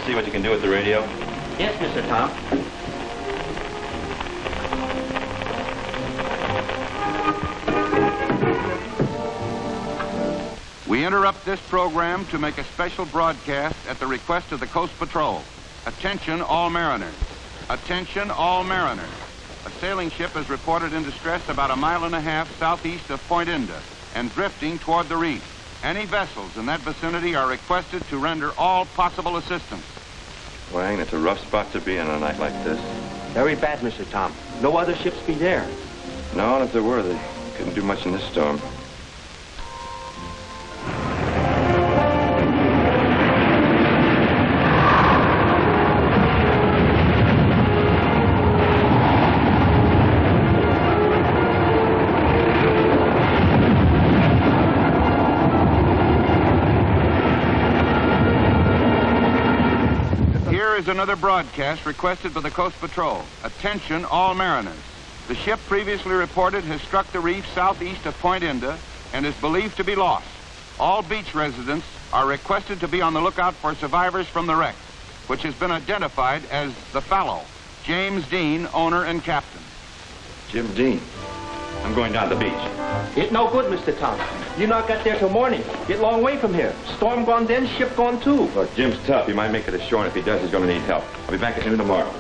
See what you can do with the radio? Yes, Mr. Tom. We interrupt this program to make a special broadcast at the request of the Coast Patrol. Attention, all mariners. Attention, all mariners. A sailing ship is reported in distress about 1.5 miles southeast of Point Inda and drifting toward the reef. Any vessels in that vicinity are requested to render all possible assistance. Wang, it's a rough spot to be in on a night like this. Very bad, Mr. Tom. No other ships be there. No, and if there were, they couldn't do much in this storm. Is another broadcast requested by the Coast Patrol. Attention, all mariners. The ship previously reported has struck the reef southeast of Point Inda and is believed to be lost. All beach residents are requested to be on the lookout for survivors from the wreck, which has been identified as the Fallow, James Dean, owner and captain. Jim Dean. I'm going down to the beach. It no good, Mr. Tom. You not got there till morning. Get long way from here. Storm gone then, ship gone too. Look, Jim's tough. He might make it ashore, and if he does, he's going to need help. I'll be back at noon tomorrow.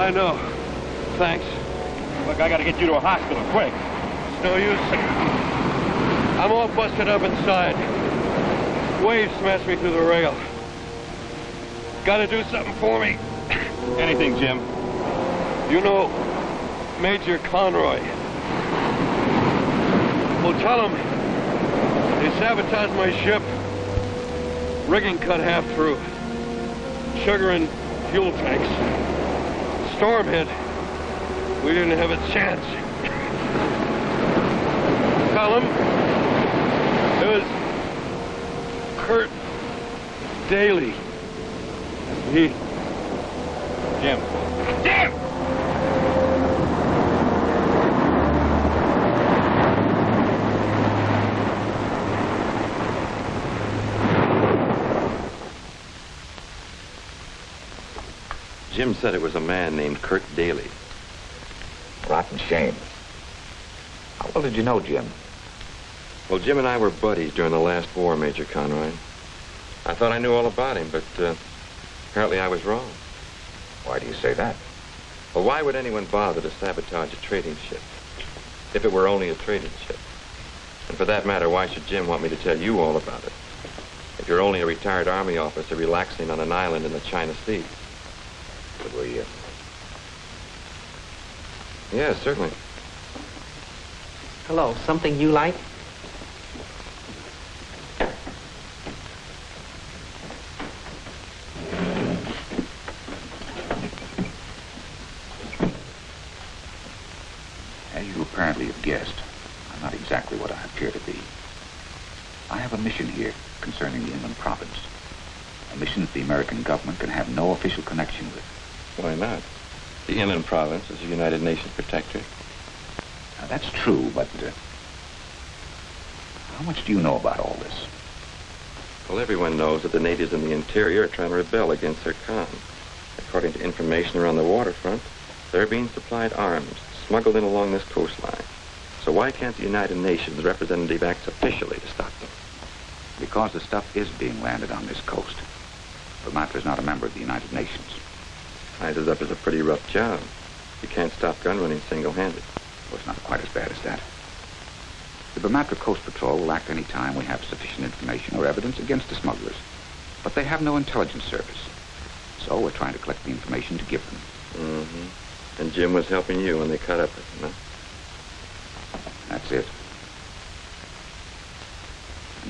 I know. Thanks. Look, I gotta get you to a hospital quick. It's no use. I'm all busted up inside. Waves smashed me through the rail. Gotta do something for me. Anything, Jim. You know Major Conroy. Well, tell him they sabotaged my ship. Rigging cut half through. Sugar and fuel tanks. Storm hit. We didn't have a chance. Tell him it was Kurt Daly. He... Jim. Jim! Jim said it was a man named Kurt Daly. Rotten shame. How well did you know Jim? Well, Jim and I were buddies during the last war, Major Conroy. I thought I knew all about him, but apparently I was wrong. Why do you say that? Well, why would anyone bother to sabotage a trading ship if it were only a trading ship? And for that matter, why should Jim want me to tell you all about it if you're only a retired Army officer relaxing on an island in the China Sea? Could we, Yeah, certainly. Hello, something you like? As you apparently have guessed, I'm not exactly what I appear to be. I have a mission here concerning the inland province. A mission that the American government can have no official connection with. Why not? The inland province is a United Nations protectorate. Now, that's true, but how much do you know about all this? Well, everyone knows that the natives in the interior are trying to rebel against their Khan. According to information around the waterfront, they're being supplied arms, smuggled in along this coastline. So why can't the United Nations representative act officially to stop them? Because the stuff is being landed on this coast. Vermont is not a member of the United Nations. Ties us up is a pretty rough job. You can't stop gun running single-handed. Well, it's not quite as bad as that. The Bamatra Coast Patrol will act any time we have sufficient information or evidence against the smugglers. But they have no intelligence service. So we're trying to collect the information to give them. Mm-hmm. And Jim was helping you when they cut up with him, huh? That's it.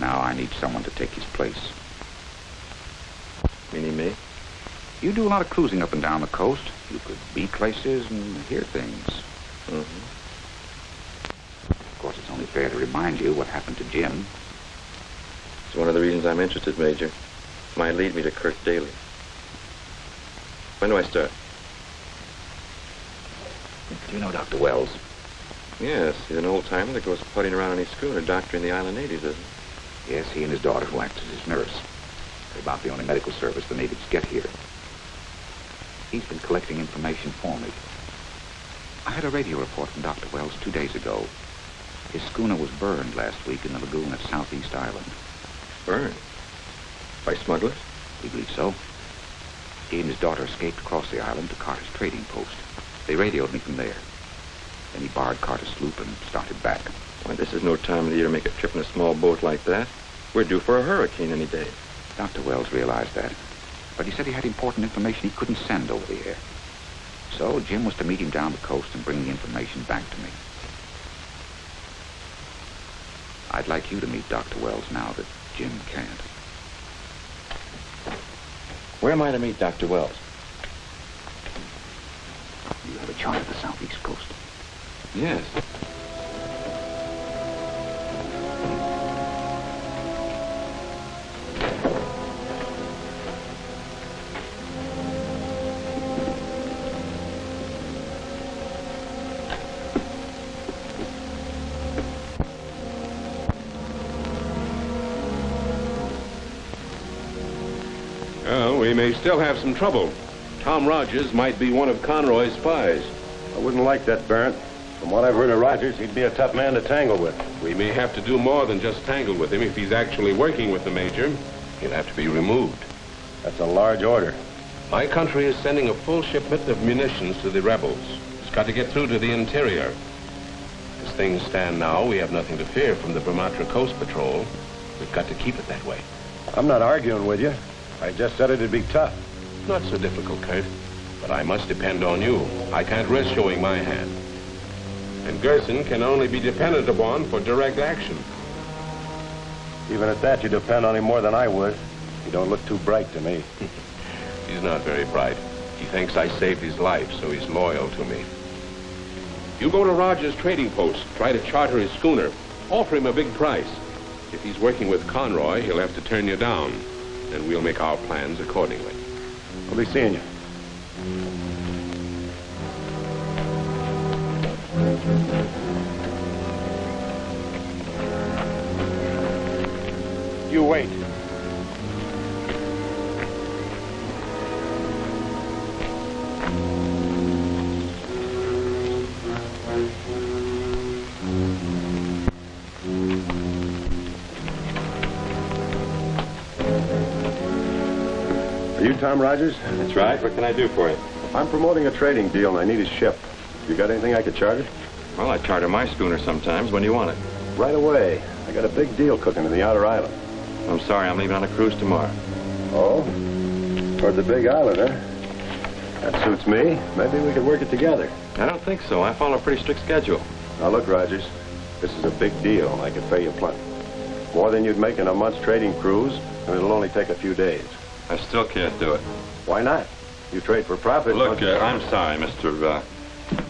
Now I need someone to take his place. Meaning me? You do a lot of cruising up and down the coast. You could be places and hear things. Mm-hmm. Of course, it's only fair to remind you what happened to Jim. It's one of the reasons I'm interested, Major. Might lead me to Kurt Daly. When do I start? Do you know Dr. Wells? Yes, he's an old-timer that goes putting around on his schooner doctoring the island natives, isn't he? Yes, he and his daughter who acts as his nurse. They're about the only medical service the natives get here. He's been collecting information for me. I had a radio report from Dr. Wells 2 days ago. His schooner was burned last week in the lagoon at Southeast Island. Burned? By smugglers? We believe so. He and his daughter escaped across the island to Carter's trading post. They radioed me from there. Then he borrowed Carter's sloop and started back. Why, this is no time of the year to make a trip in a small boat like that. We're due for a hurricane any day. Dr. Wells realized that. But he said he had important information he couldn't send over the air. So Jim was to meet him down the coast and bring the information back to me. I'd like you to meet Dr. Wells now that Jim can't. Where am I to meet Dr. Wells? You have a chart of the southeast coast? Yes. Well, we may still have some trouble. Tom Rogers might be one of Conroy's spies. I wouldn't like that, Barrett. From what I've heard of Rogers, he'd be a tough man to tangle with. We may have to do more than just tangle with him. If he's actually working with the Major, he'll have to be removed. That's a large order. My country is sending a full shipment of munitions to the rebels. It's got to get through to the interior. As things stand now, we have nothing to fear from the Bamatra Coast Patrol. We've got to keep it that way. I'm not arguing with you. I just said it'd be tough. Not so difficult, Kurt. But I must depend on you. I can't risk showing my hand. And Gerson can only be depended upon for direct action. Even at that, you depend on him more than I would. You don't look too bright to me. He's not very bright. He thinks I saved his life, so he's loyal to me. You go to Rogers' trading post, try to charter his schooner. Offer him a big price. If he's working with Conroy, he'll have to turn you down. And we'll make our plans accordingly. I'll be seeing you. You wait. Are you Tom Rogers? That's right. What can I do for you? I'm promoting a trading deal and I need a ship. You got anything I could charter? Well, I charter my schooner sometimes. When do you want it? Right away. I got a big deal cooking in the outer island. I'm sorry, I'm leaving on a cruise tomorrow. Oh? Toward the big island, huh? That suits me. Maybe we could work it together. I don't think so. I follow a pretty strict schedule. Now look, Rogers, this is a big deal. I can pay you plenty. More than you'd make in a month's trading cruise, and it'll only take a few days. I still can't do it. Why not? You trade for profit. Look, I'm sorry, Mr.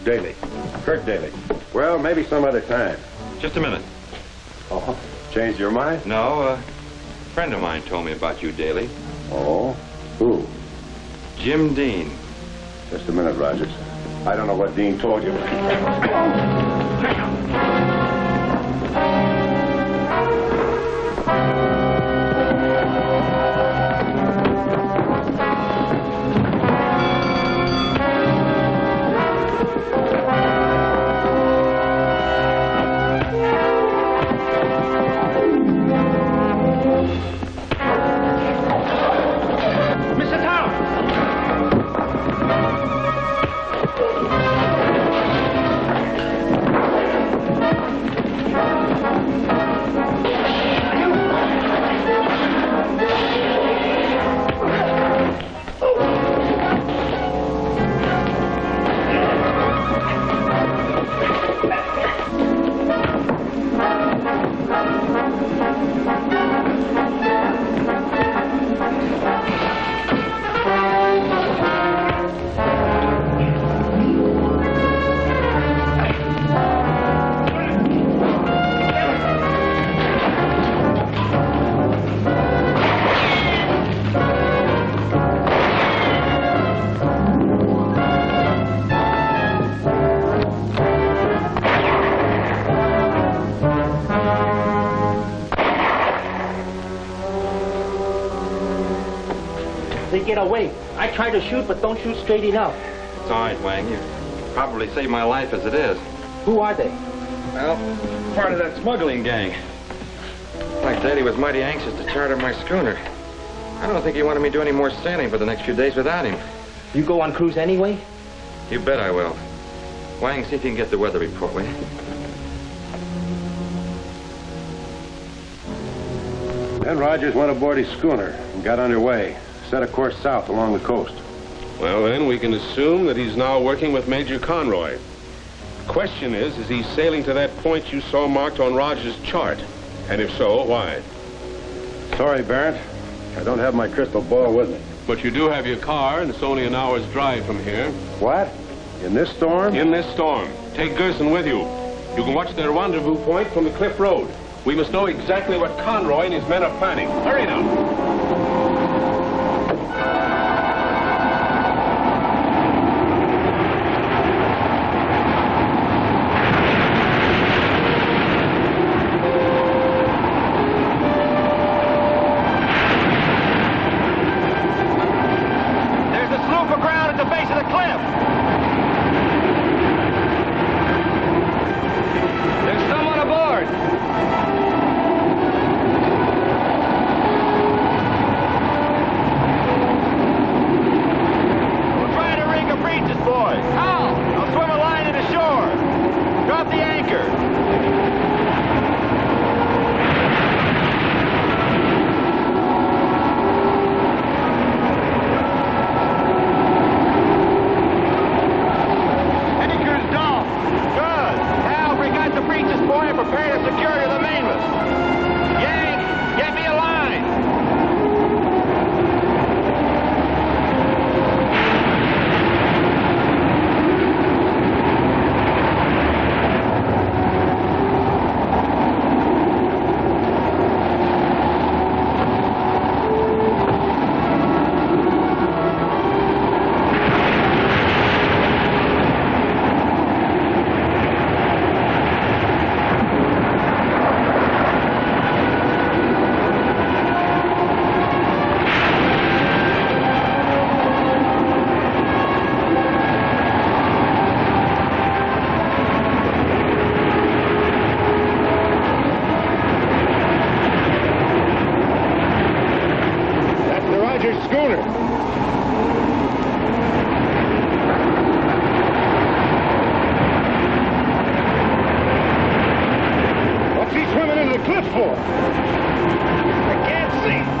Daly. Kurt Daly. Well, maybe some other time. Just a minute. Oh, changed your mind? No, a friend of mine told me about you, Daly. Oh? Who? Jim Dean. Just a minute, Rogers. I don't know what Dean told you. Get away. I try to shoot, but don't shoot straight enough. It's all right, Wang. You probably saved my life as it is. Who are they? Well, part of that smuggling gang. Like Daly was mighty anxious to charter my schooner. I don't think he wanted me to do any more sailing for the next few days without him. You go on cruise anyway? You bet I will. Wang, see if you can get the weather report, will you? Then Rogers went aboard his schooner and got underway. Set a course south along the coast. Well, then, we can assume that he's now working with Major Conroy. The question is he sailing to that point you saw marked on Rogers' chart? And if so, why? Sorry, Barrett. I don't have my crystal ball with me. But you do have your car, and it's only an hour's drive from here. What? In this storm? In this storm. Take Gerson with you. You can watch their rendezvous point from the cliff road. We must know exactly what Conroy and his men are planning. Hurry now. What's he swimming into the cliff for? I can't see.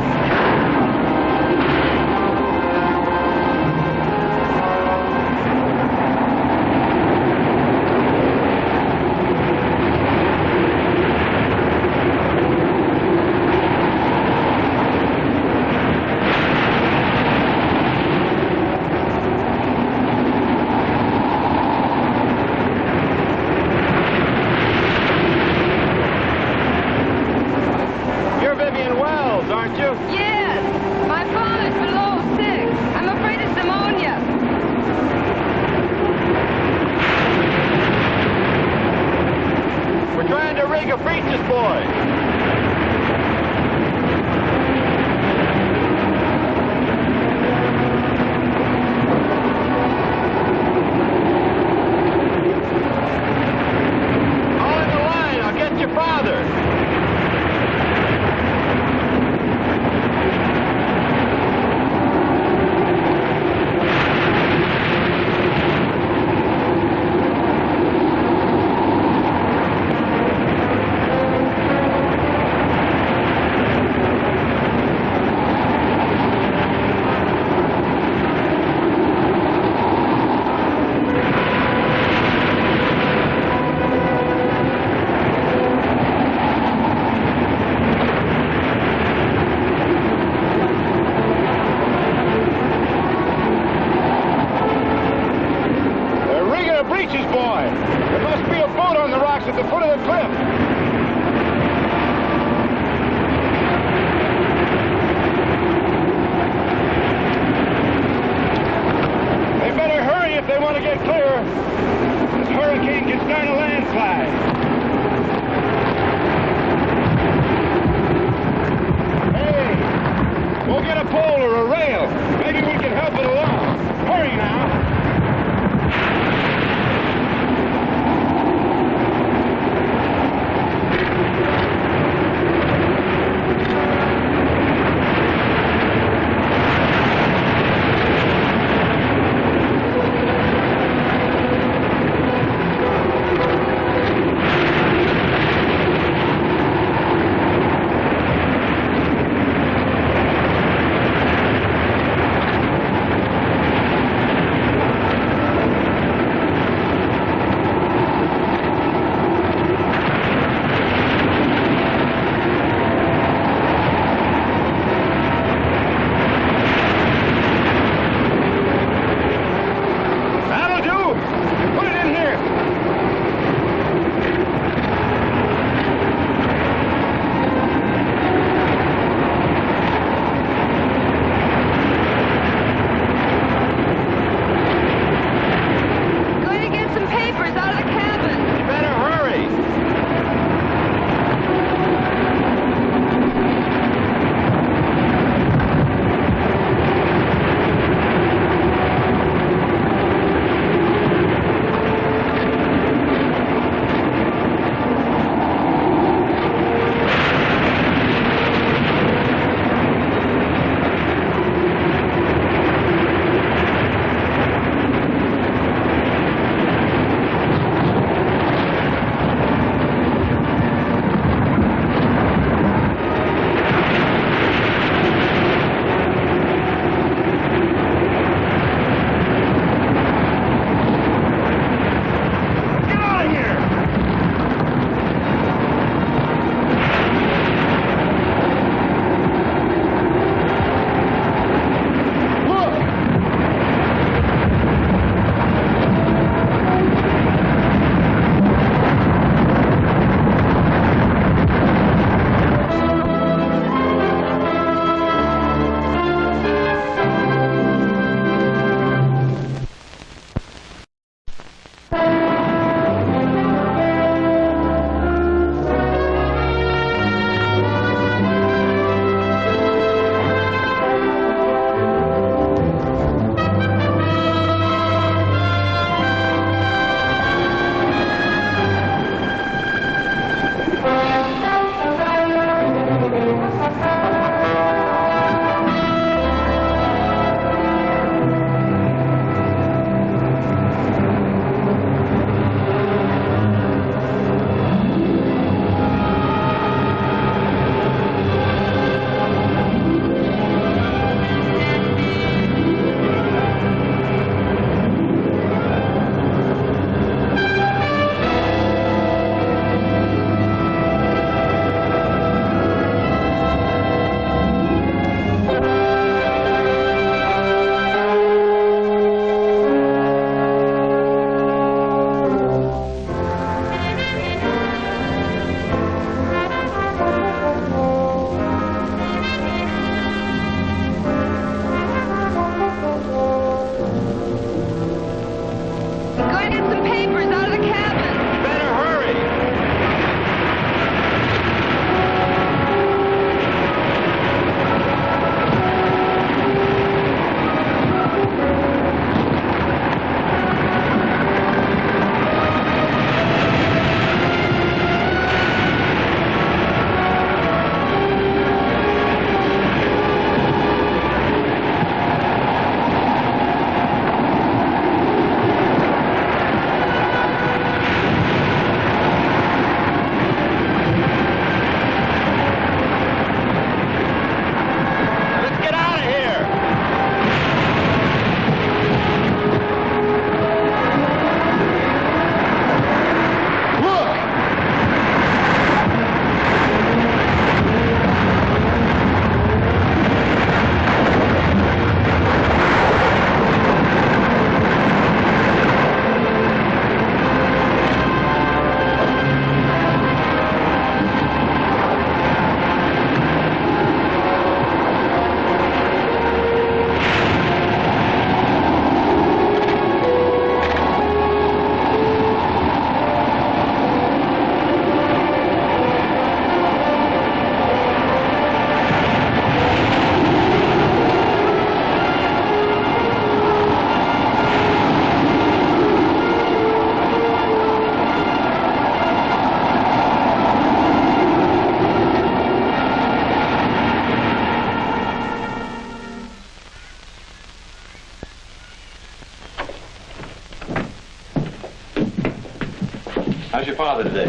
How's your father today?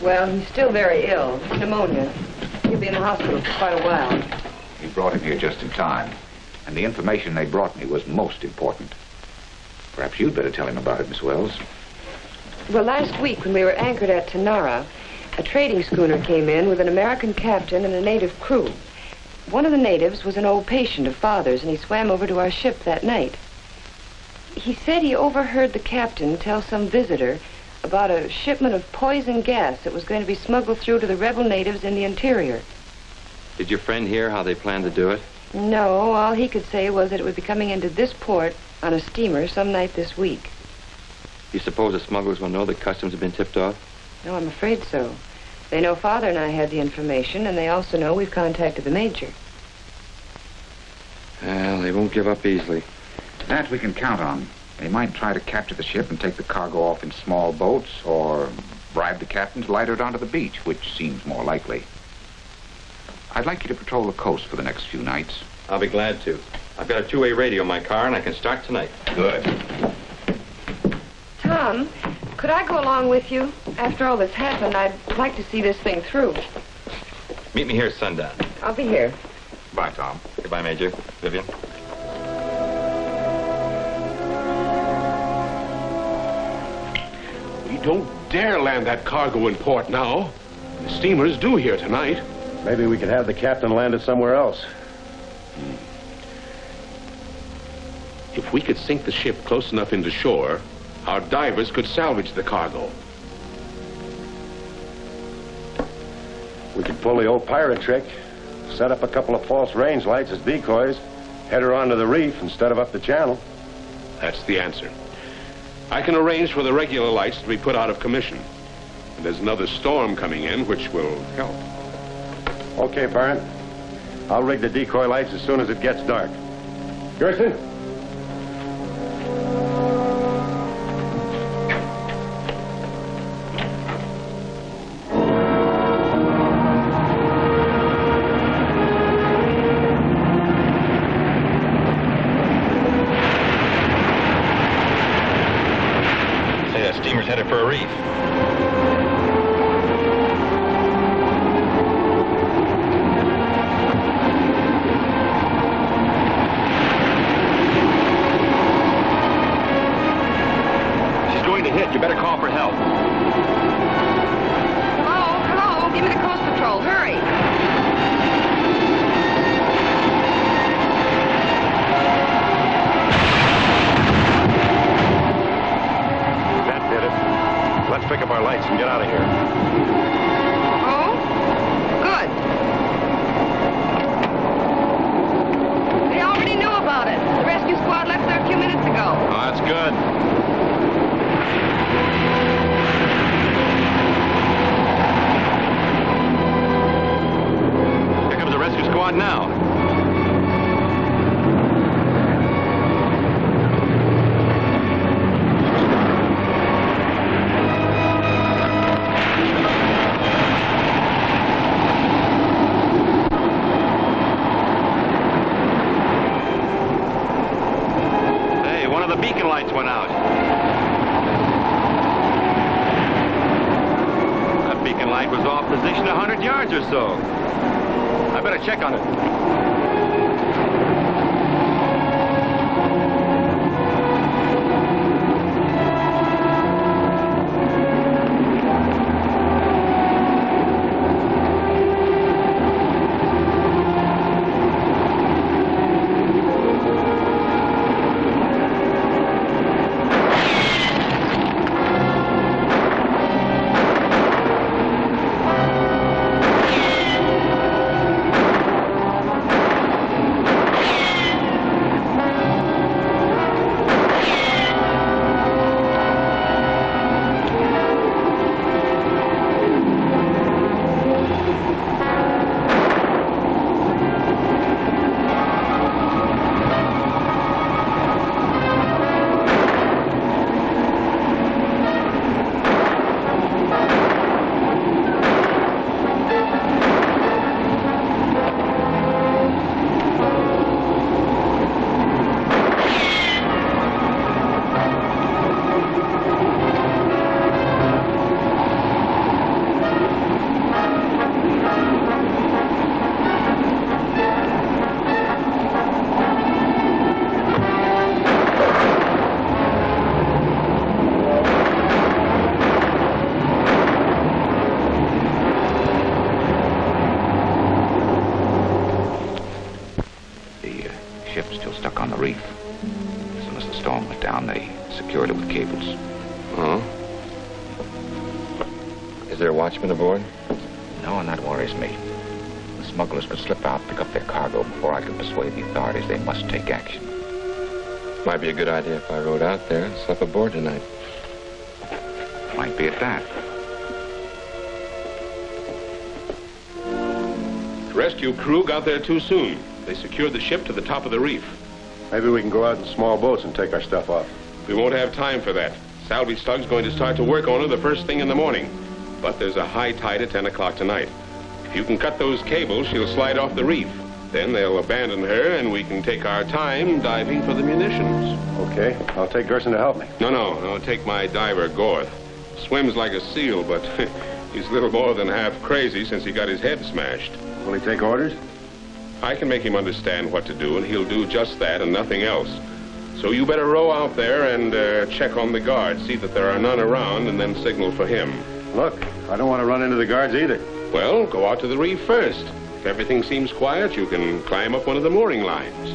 Well, he's still very ill. Pneumonia. He'll be in the hospital for quite a while. We brought him here just in time. And the information they brought me was most important. Perhaps you'd better tell him about it, Miss Wells. Well, last week when we were anchored at Tanara, a trading schooner came in with an American captain and a native crew. One of the natives was an old patient of Father's, and he swam over to our ship that night. He said he overheard the captain tell some visitor about a shipment of poison gas that was going to be smuggled through to the rebel natives in the interior. Did your friend hear how they planned to do it? No, all he could say was that it would be coming into this port on a steamer some night this week. You suppose the smugglers will know that customs have been tipped off? No, I'm afraid so. They know Father and I had the information, and they also know we've contacted the Major. Well, they won't give up easily. That we can count on. They might try to capture the ship and take the cargo off in small boats, or bribe the captain to lighter it onto the beach, which seems more likely. I'd like you to patrol the coast for the next few nights. I'll be glad to. I've got a two-way radio in my car, and I can start tonight. Good. Tom, could I go along with you? After all that's happened, I'd like to see this thing through. Meet me here at sundown. I'll be here. Bye, Tom. Goodbye, Major. Vivian. We don't dare land that cargo in port now. The steamer's due here tonight. Maybe we could have the captain land it somewhere else. If we could sink the ship close enough into shore, our divers could salvage the cargo. We could pull the old pirate trick, set up a couple of false range lights as decoys, head her onto the reef instead of up the channel. That's the answer. I can arrange for the regular lights to be put out of commission. And there's another storm coming in, which will help. Okay, Parent. I'll rig the decoy lights as soon as it gets dark. Gerson? Say, that steamer's headed for a reef. You better call for help. Hello? Give me the Coast Patrol. Hurry. That did it. Let's pick up our lights and get out of here. Oh? Good. They already knew about it. The rescue squad left there a few minutes ago. Oh, that's good. Rescue squad now. Hey, one of the beacon lights went out. That beacon light was off position 100 yards or so. I better check on it. storm was down, they secured it with cables. Oh? Is there a watchman aboard? No, and that worries me. The smugglers could slip out, pick up their cargo before I could persuade the authorities they must take action. Might be a good idea if I rode out there and slept aboard tonight. Might be at that. The rescue crew got there too soon. They secured the ship to the top of the reef. Maybe we can go out in small boats and take our stuff off. We won't have time for that. Salvage tug's going to start to work on her the first thing in the morning. But there's a high tide at 10 o'clock tonight. If you can cut those cables, she'll slide off the reef. Then they'll abandon her, and we can take our time diving for the munitions. Okay, I'll take Gerson to help me. No, take my diver, Gorth. Swims like a seal, but he's little more than half crazy since he got his head smashed. Will he take orders? I can make him understand what to do, and he'll do just that and nothing else. So you better row out there and check on the guards, see that there are none around, and then signal for him. Look, I don't want to run into the guards either. Well, go out to the reef first. If everything seems quiet, you can climb up one of the mooring lines.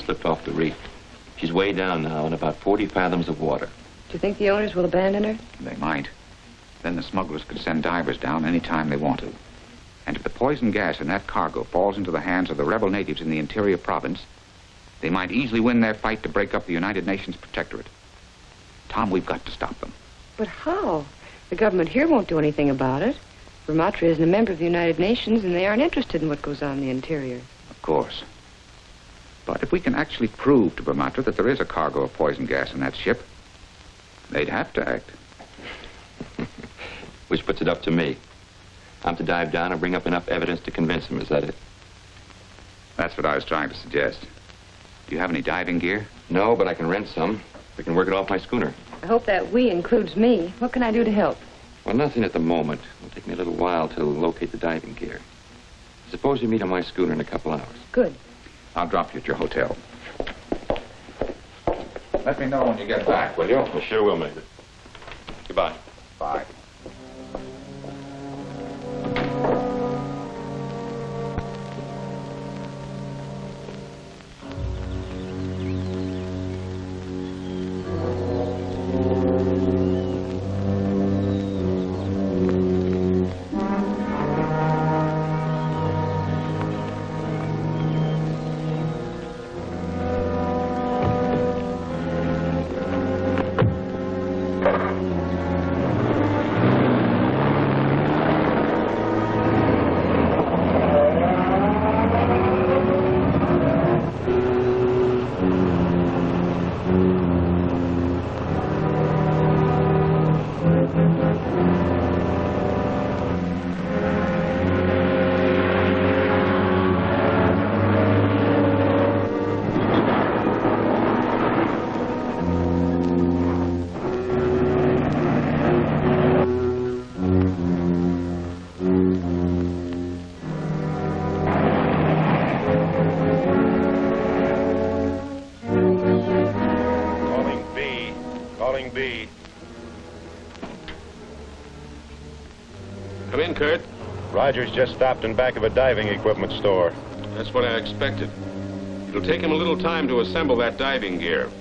Slipped off the reef. She's way down now in about 40 fathoms of water. Do you think the owners will abandon her? They might. Then the smugglers could send divers down any time they want to. And if the poison gas in that cargo falls into the hands of the rebel natives in the interior province, they might easily win their fight to break up the United Nations Protectorate. Tom, we've got to stop them. But how? The government here won't do anything about it. Vermatra isn't a member of the United Nations, and they aren't interested in what goes on in the interior. Of course. But if we can actually prove to Vermatra that there is a cargo of poison gas in that ship, they'd have to act. Which puts it up to me. I'm to dive down and bring up enough evidence to convince them, is that it? That's what I was trying to suggest. Do you have any diving gear? No, but I can rent some. We can work it off my schooner. I hope that we includes me. What can I do to help? Well, nothing at the moment. It'll take me a little while to locate the diving gear. Suppose you meet on my schooner in a couple hours. Good. I'll drop you at your hotel. Let me know when you get back, will you? I sure will, Major. Goodbye. Bye. Come in, Kurt. Roger's just stopped in back of a diving equipment store. That's what I expected. It'll take him a little time to assemble that diving gear.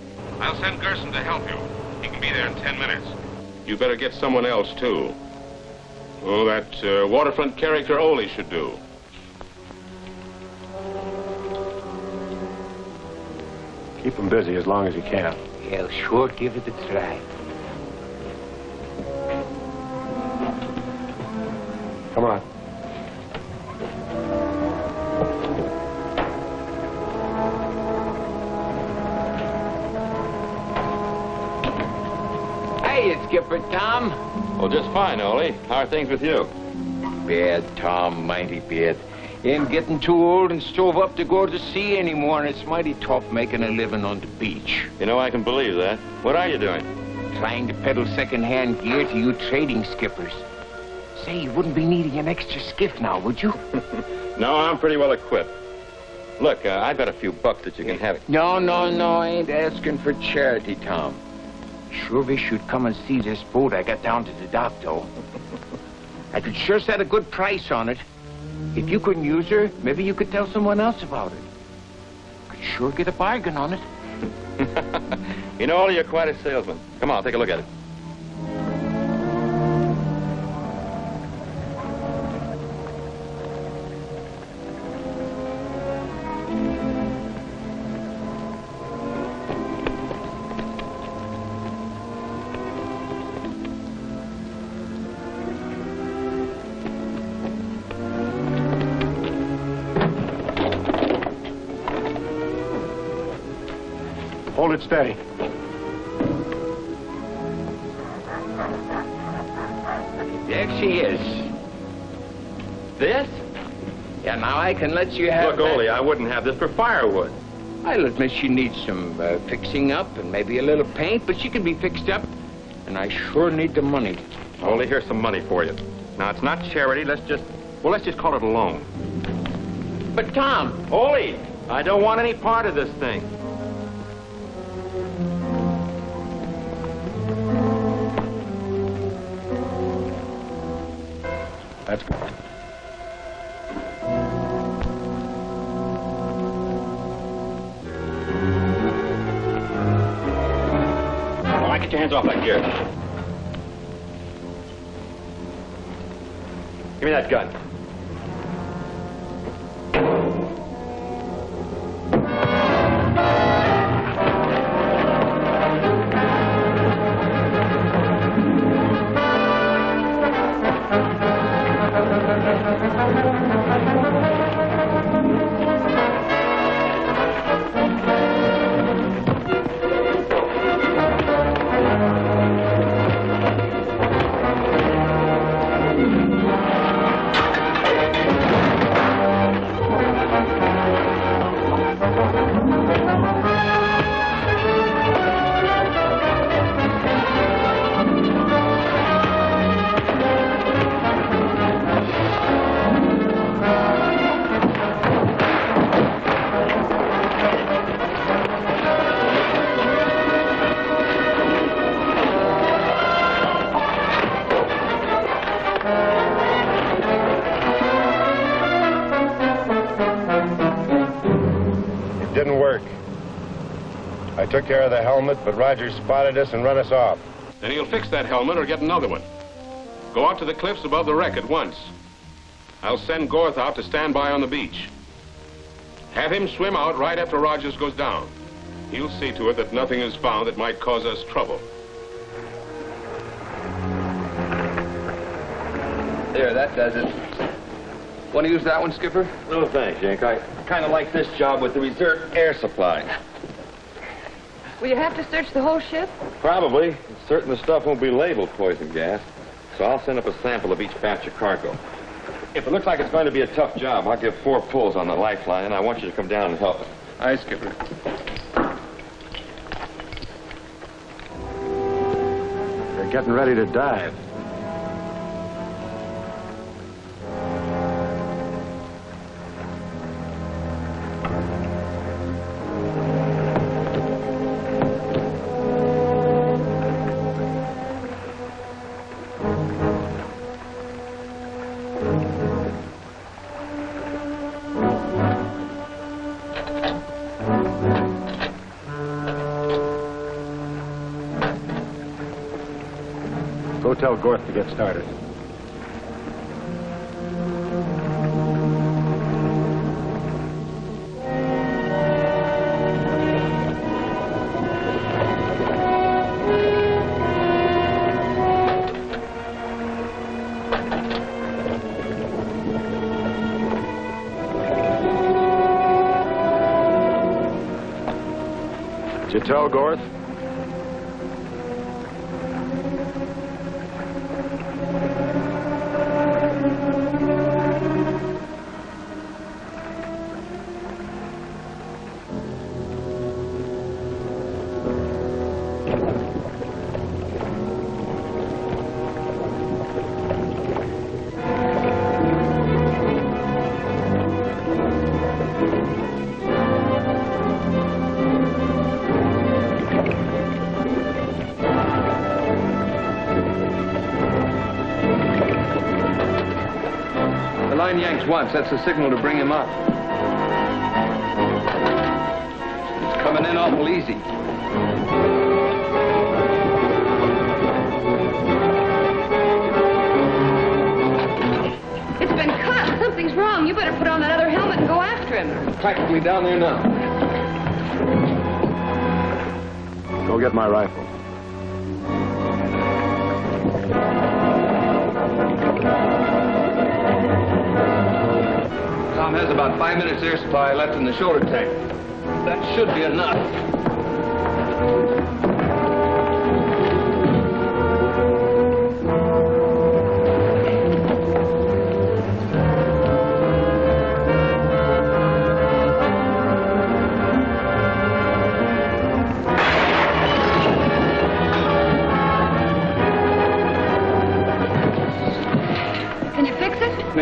I'll send Gerson to help you. He can be there in 10 minutes. You better get someone else, too. Oh, that waterfront character Ole should do. Keep him busy as long as you can. He'll sure give it a try. Come on. Hey, Skipper Tom. Oh, just fine, Ole. How are things with you? Bad, Tom, mighty bad. Ain't getting too old and stove up to go to sea anymore, and it's mighty tough making a living on the beach. You know, I can believe that. What are you doing? Trying to peddle second-hand gear to you trading skippers. Say, you wouldn't be needing an extra skiff now, would you? No, I'm pretty well equipped. Look, I've got a few bucks that you can have. No, I ain't asking for charity, Tom. Sure wish you'd come and see this boat I got down to the dock, though. I could sure set a good price on it. If you couldn't use her, maybe you could tell someone else about it. Could sure get a bargain on it. You know, Ole, you're quite a salesman. Come on, take a look at it. Hold it steady. There she is. This? Yeah, now I can let you have... Look, Ole, I wouldn't have this for firewood. I'll admit she needs some fixing up and maybe a little paint, but she can be fixed up. And I sure need the money. Ole, here's some money for you. Now, it's not charity. Let's just call it a loan. But, Tom... Ole, I don't want any part of this thing. That's good. All right, get your hands off that gear. Give me that gun. I took care of the helmet, but Roger spotted us and run us off. Then he'll fix that helmet or get another one. Go out to the cliffs above the wreck at once. I'll send Gorth out to stand by on the beach. Have him swim out right after Rogers goes down. He'll see to it that nothing is found that might cause us trouble. There, that does it. Want to use that one, Skipper? No, thanks, Yank. I kind of like this job with the reserve air supply. Will you have to search the whole ship? Probably. It's certain the stuff won't be labeled poison gas. So I'll send up a sample of each batch of cargo. If it looks like it's going to be a tough job, I'll give 4 pulls on the lifeline, and I want you to come down and help us. Aye, Skipper. They're getting ready to dive. Go tell Gorth to get started. Did you tell Gorth? Yanks once. That's the signal to bring him up. It's coming in awful easy. It's been cut. Something's wrong. You better put on that other helmet and go after him. Practically down there now. Go get my rifle. Tom has about 5 minutes air supply left in the shoulder tank. That should be enough.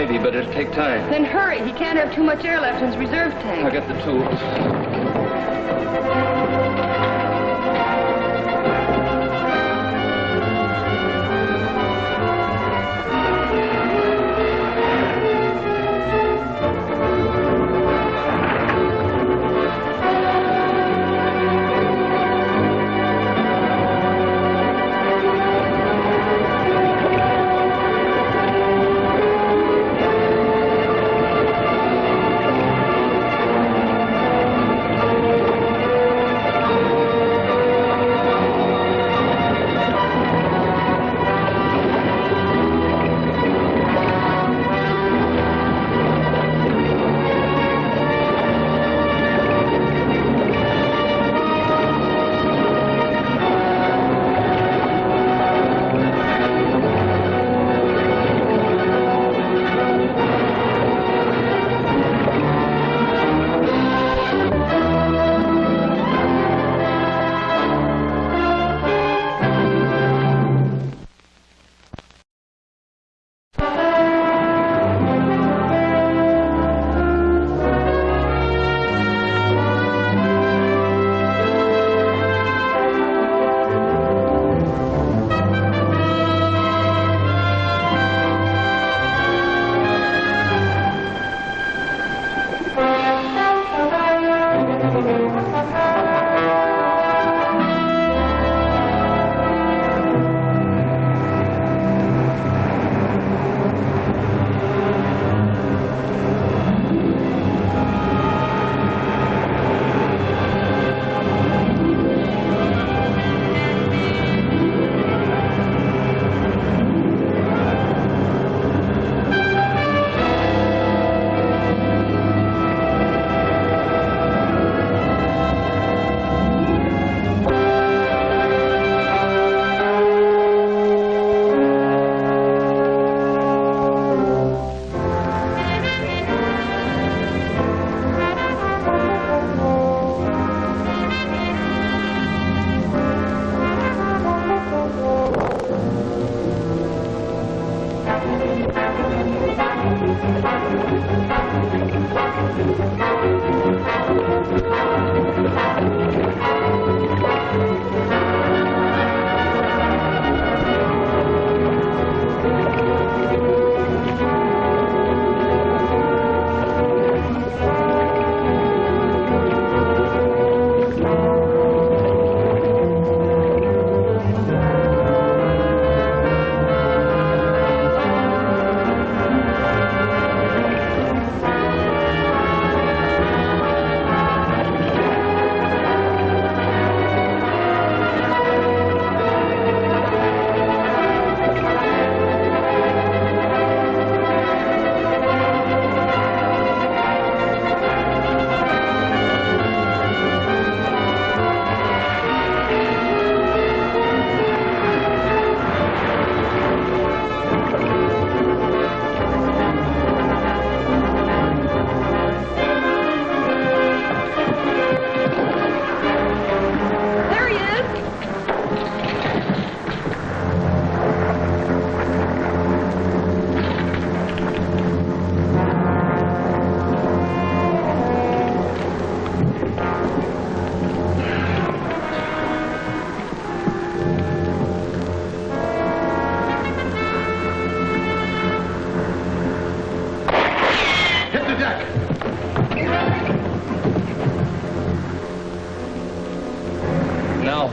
Maybe, but it'll take time. Then hurry. He can't have too much air left in his reserve tank. I got the tools.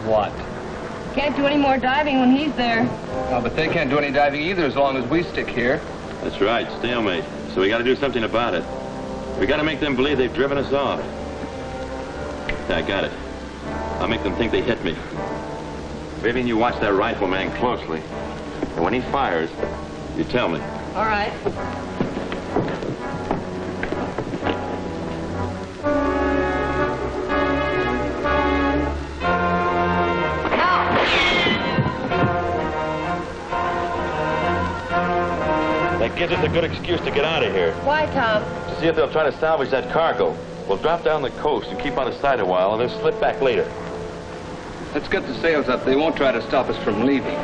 What? Can't do any more diving when he's there. Oh, but they can't do any diving either as long as we stick here. That's right, stalemate. So we got to do something about it. We got to make them believe they've driven us off. I got it. I'll make them think they hit me. Vivian, you watch that rifleman closely. And when he fires, you tell me. All right. That gives us a good excuse to get out of here. Why, Tom? To see if they'll try to salvage that cargo. We'll drop down the coast and keep out of sight a while and then slip back later. Let's get the sails up. They won't try to stop us from leaving.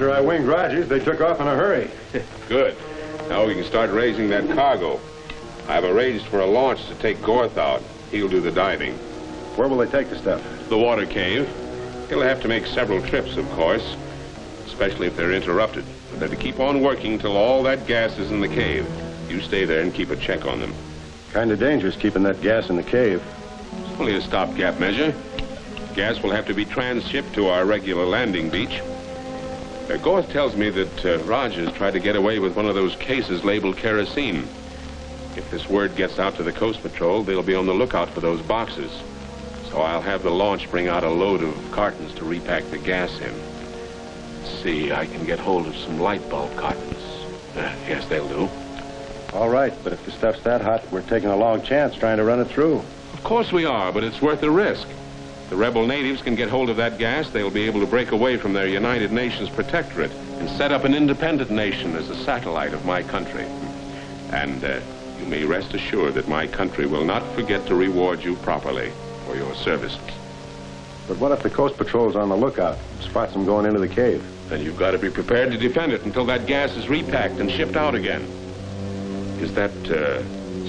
After I winged Rogers, they took off in a hurry. Good. Now we can start raising that cargo. I've arranged for a launch to take Gorth out. He'll do the diving. Where will they take the stuff? The water cave. He'll have to make several trips, of course, especially if they're interrupted. But they're to keep on working till all that gas is in the cave. You stay there and keep a check on them. Kind of dangerous keeping that gas in the cave. It's only a stopgap measure. Gas will have to be transshipped to our regular landing beach. Gorth tells me that Rogers tried to get away with one of those cases labeled kerosene. If this word gets out to the Coast Patrol, they'll be on the lookout for those boxes. So I'll have the launch bring out a load of cartons to repack the gas in. Let's see, I can get hold of some light bulb cartons. Yes, they'll do. All right, but if the stuff's that hot, we're taking a long chance trying to run it through. Of course we are, but it's worth the risk. The rebel natives can get hold of that gas, they'll be able to break away from their United Nations protectorate and set up an independent nation as a satellite of my country. And you may rest assured that my country will not forget to reward you properly for your services. But what if the Coast Patrol's on the lookout, spots them going into the cave? Then you've got to be prepared to defend it until that gas is repacked and shipped out again. Is that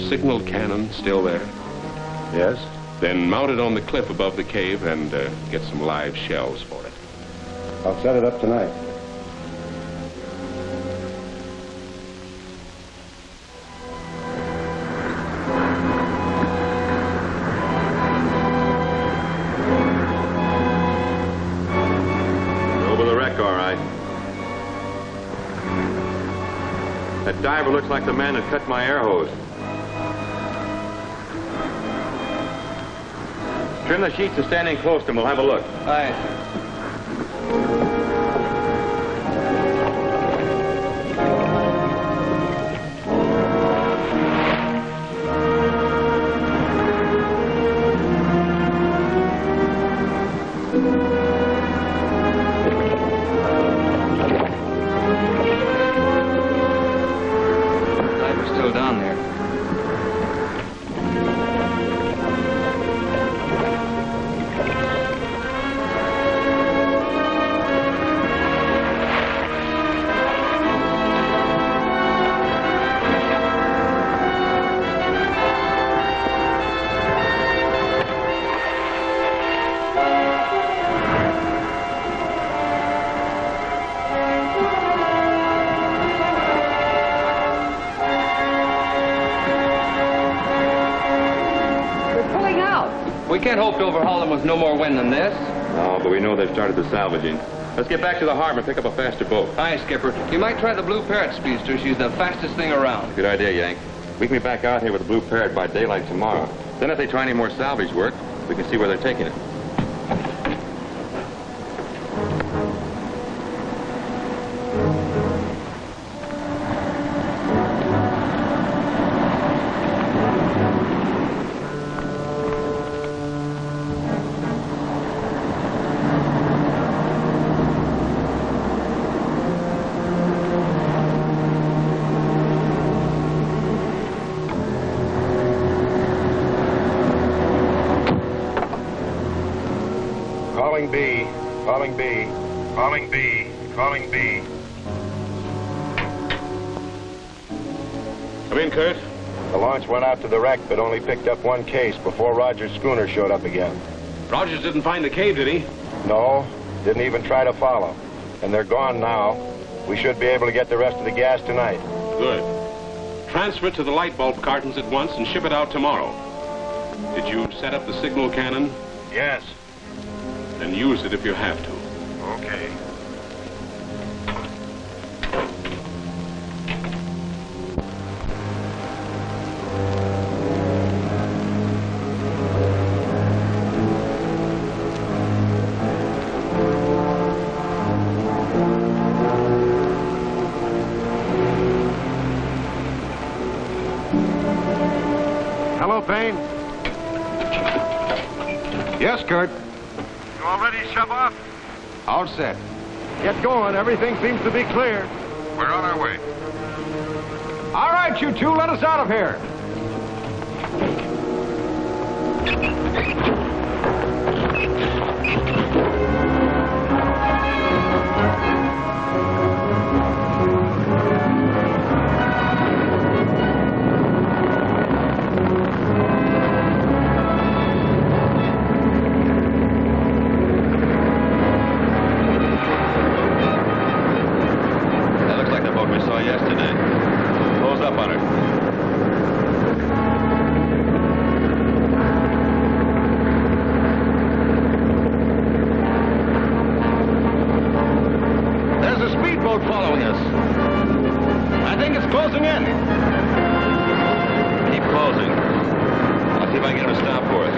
signal cannon still there? Yes. Then mount it on the cliff above the cave and get some live shells for it. I'll set it up tonight. Over the wreck, all right. That diver looks like the man that cut my air hose. Trim the sheets and stand in close to him. We'll have a look. Aye. Diver's still down there. We can't hope to overhaul them with no more wind than this. No, but we know they've started the salvaging. Let's get back to the harbor and pick up a faster boat. Aye, Skipper. You might try the Blue Parrot speedster. She's the fastest thing around. Good idea, Yank. We can be back out here with the Blue Parrot by daylight tomorrow. Then if they try any more salvage work, we can see where they're taking it. Calling B. Calling B. Calling B. Calling B. Come in, Kurt. The launch went out to the wreck, but only picked up one case before Rogers' schooner showed up again. Rogers didn't find the cave, did he? No, didn't even try to follow. And they're gone now. We should be able to get the rest of the gas tonight. Good. Transfer it to the light bulb cartons at once and ship it out tomorrow. Did you set up the signal cannon? Yes. Then use it if you have to. Okay. Hello, Payne. Yes, Kurt. You all ready to shove off? All set. Get going. Everything seems to be clear. We're on our way. All right, you two, let us out of here. out for us.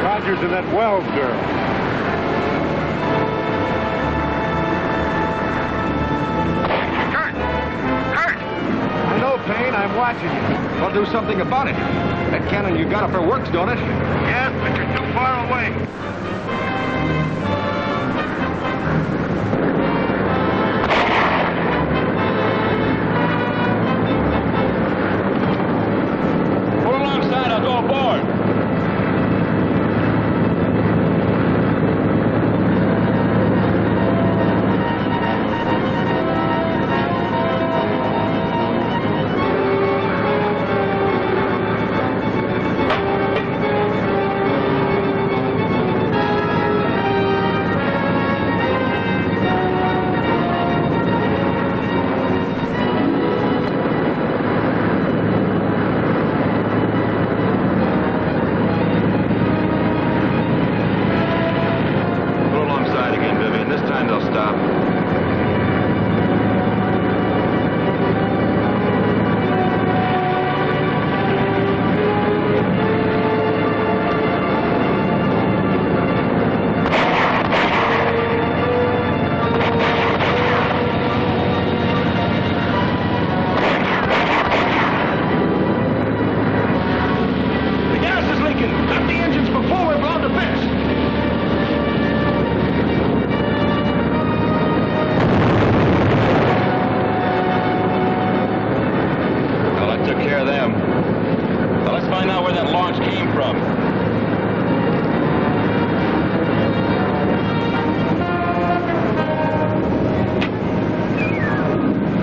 Rogers and that Wells girl. I know, Payne. I'm watching you. Well, do something about it. That cannon you got up there works, don't it? Yes, but you're too far away. Pull alongside, I'll go aboard.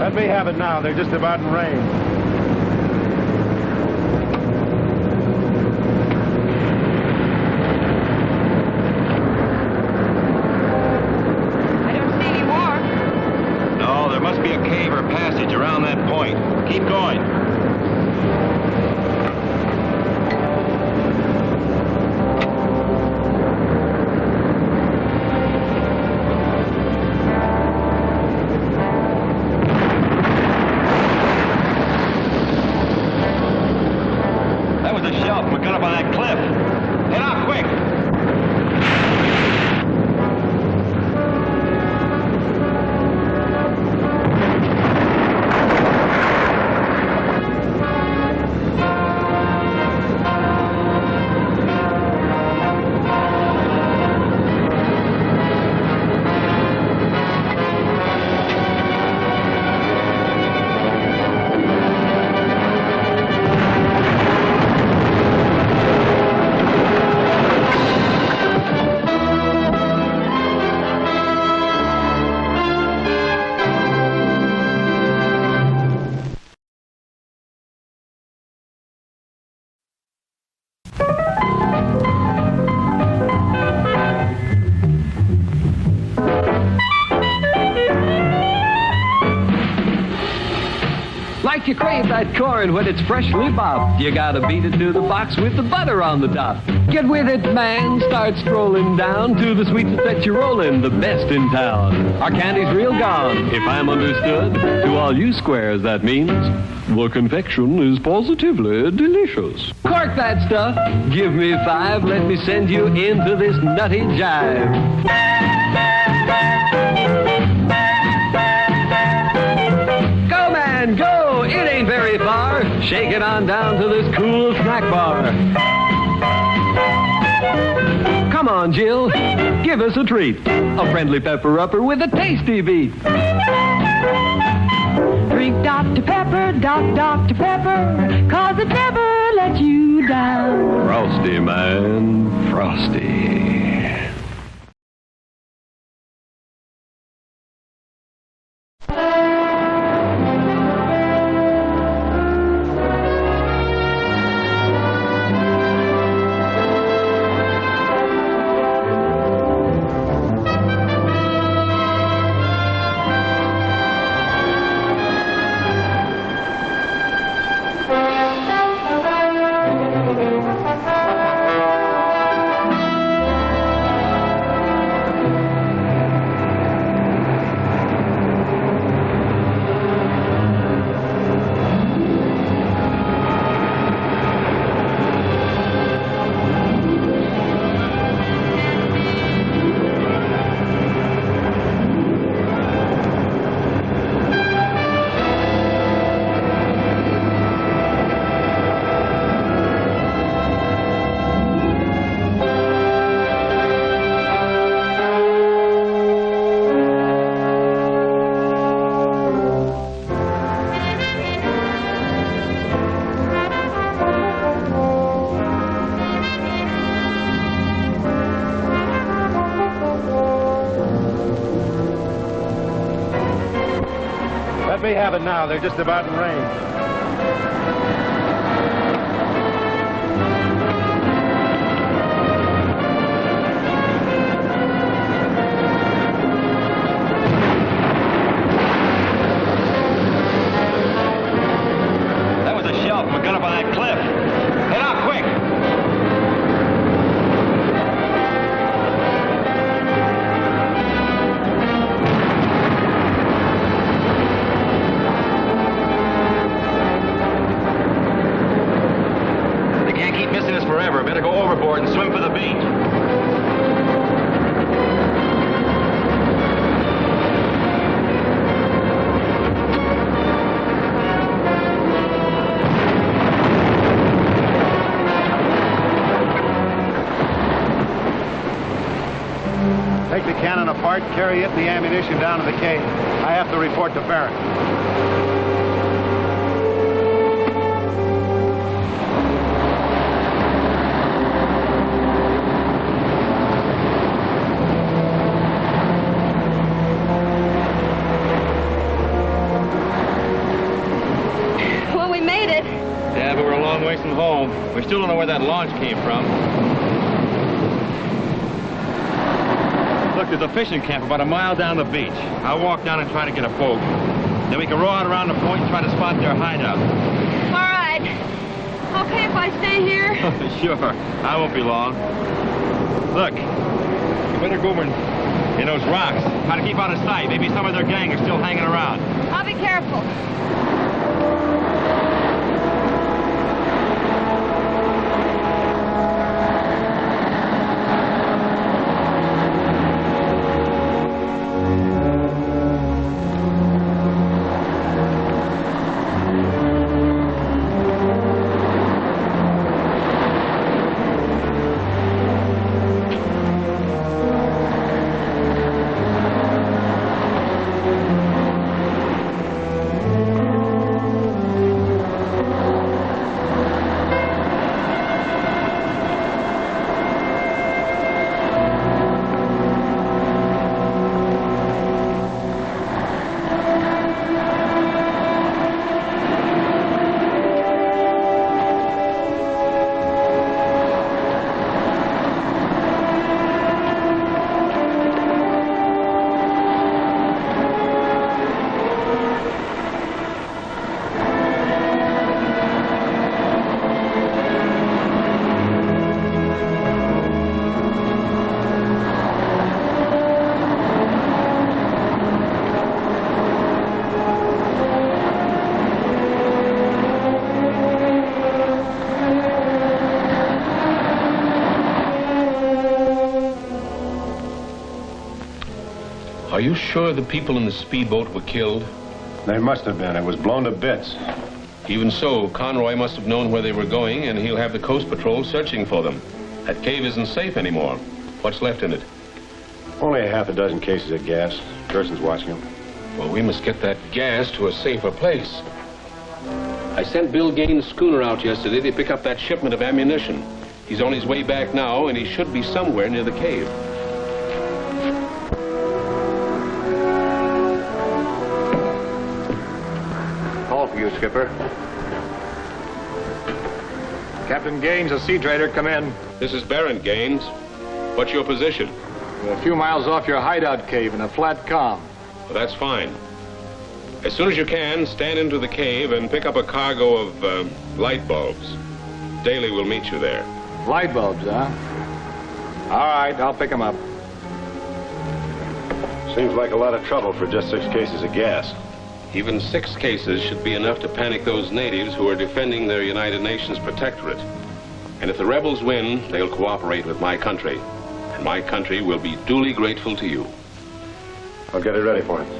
Let me have it now. They're just about in range. I don't see any more. No, there must be a cave or passage around that point. Keep going. Like you crave that corn when it's freshly bobbed. You gotta beat it to the box with the butter on the top. Get with it, man. Start strolling down to the sweets that you're rolling, the best in town. Our candy's real gone, if I'm understood. To all you squares, that means the confection is positively delicious. Cork that stuff. Give me 5. Let me send you into this nutty jive. Go, man, go! It ain't very far. Shake it on down to this cool snack bar. Come on, Jill. Give us a treat. A friendly pepper-upper with a tasty beat. Drink Dr. Pepper, Dr. Pepper, 'cause it never lets you down. Frosty, man. Frosty. Let me have it now. They're just about in range. That was a shell from a gun up on that cliff. Head out quick. They can't keep missing us forever. Better go overboard and swim for the beach. Take the cannon apart, carry it and the ammunition down to the cave. I have to report to Barrett. Well, we made it. Yeah, but we're a long ways from home. We still don't know where that launch came from. Look, there's a fishing camp about a mile down the beach. I'll walk down and try to get a boat. Then we can row out around the point and try to spot their hideout. All right. Okay if I stay here? Sure. I won't be long. Look, you better go over in those rocks. Try to keep out of sight. Maybe some of their gang are still hanging around. I'll be careful. Are you sure the people in the speedboat were killed? They must have been. It was blown to bits. Even so, Conroy must have known where they were going, and he'll have the Coast Patrol searching for them. That cave isn't safe anymore. What's left in it? Only a half a dozen cases of gas. Gerson's watching them. Well, we must get that gas to a safer place. I sent Bill Gaines' schooner out yesterday to pick up that shipment of ammunition. He's on his way back now, and he should be somewhere near the cave. Call for you, Skipper. Captain Gaines, a sea trader, come in. This is Baron Gaines. What's your position? We're a few miles off your hideout cave in a flat calm. Well, that's fine. As soon as you can, stand into the cave and pick up a cargo of light bulbs. Daly will meet you there. Light bulbs, huh? All right, I'll pick them up. Seems like a lot of trouble for just 6 cases of gas. Even 6 cases should be enough to panic those natives who are defending their United Nations protectorate. And if the rebels win, they'll cooperate with my country. And my country will be duly grateful to you. I'll get it ready for him.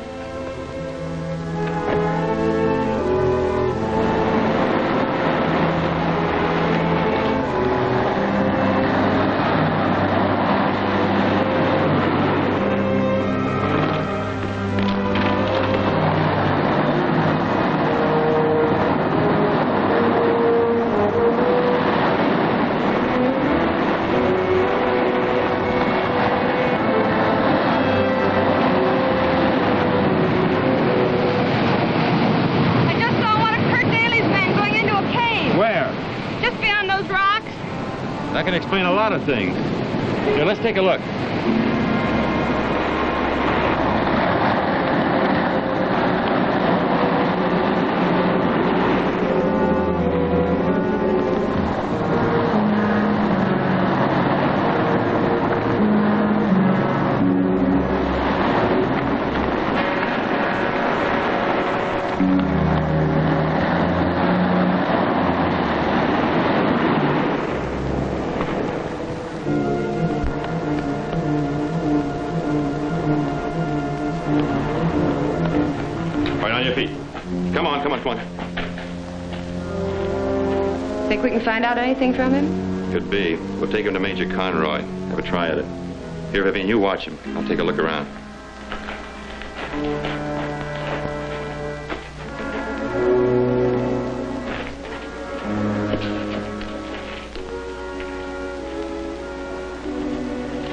That can explain a lot of things. Here, let's take a look. Think we can find out anything from him? Could be. We'll take him to Major Conroy. Have a try at it. Here, Vivian, you watch him. I'll take a look around.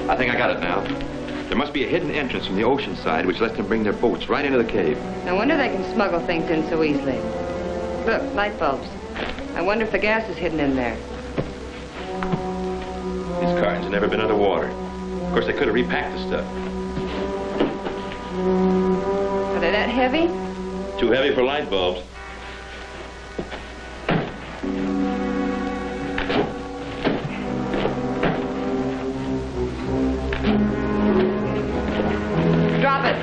I think I got it now. There must be a hidden entrance from the ocean side which lets them bring their boats right into the cave. No wonder they can smuggle things in so easily. Look, light bulbs. I wonder if the gas is hidden in there. These cartons have never been underwater. Of course, they could have repacked the stuff. Are they that heavy? Too heavy for light bulbs. Drop it.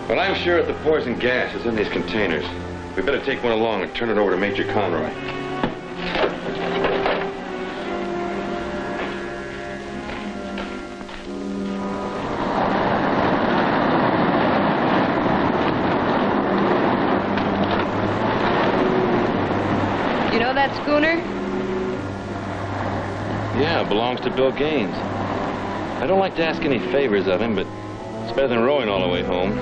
Well, I'm sure that the poison gas is in these containers. We better take one along and turn it over to Major Conroy. You know that schooner? Yeah, it belongs to Bill Gaines. I don't like to ask any favors of him, but it's better than rowing all the way home.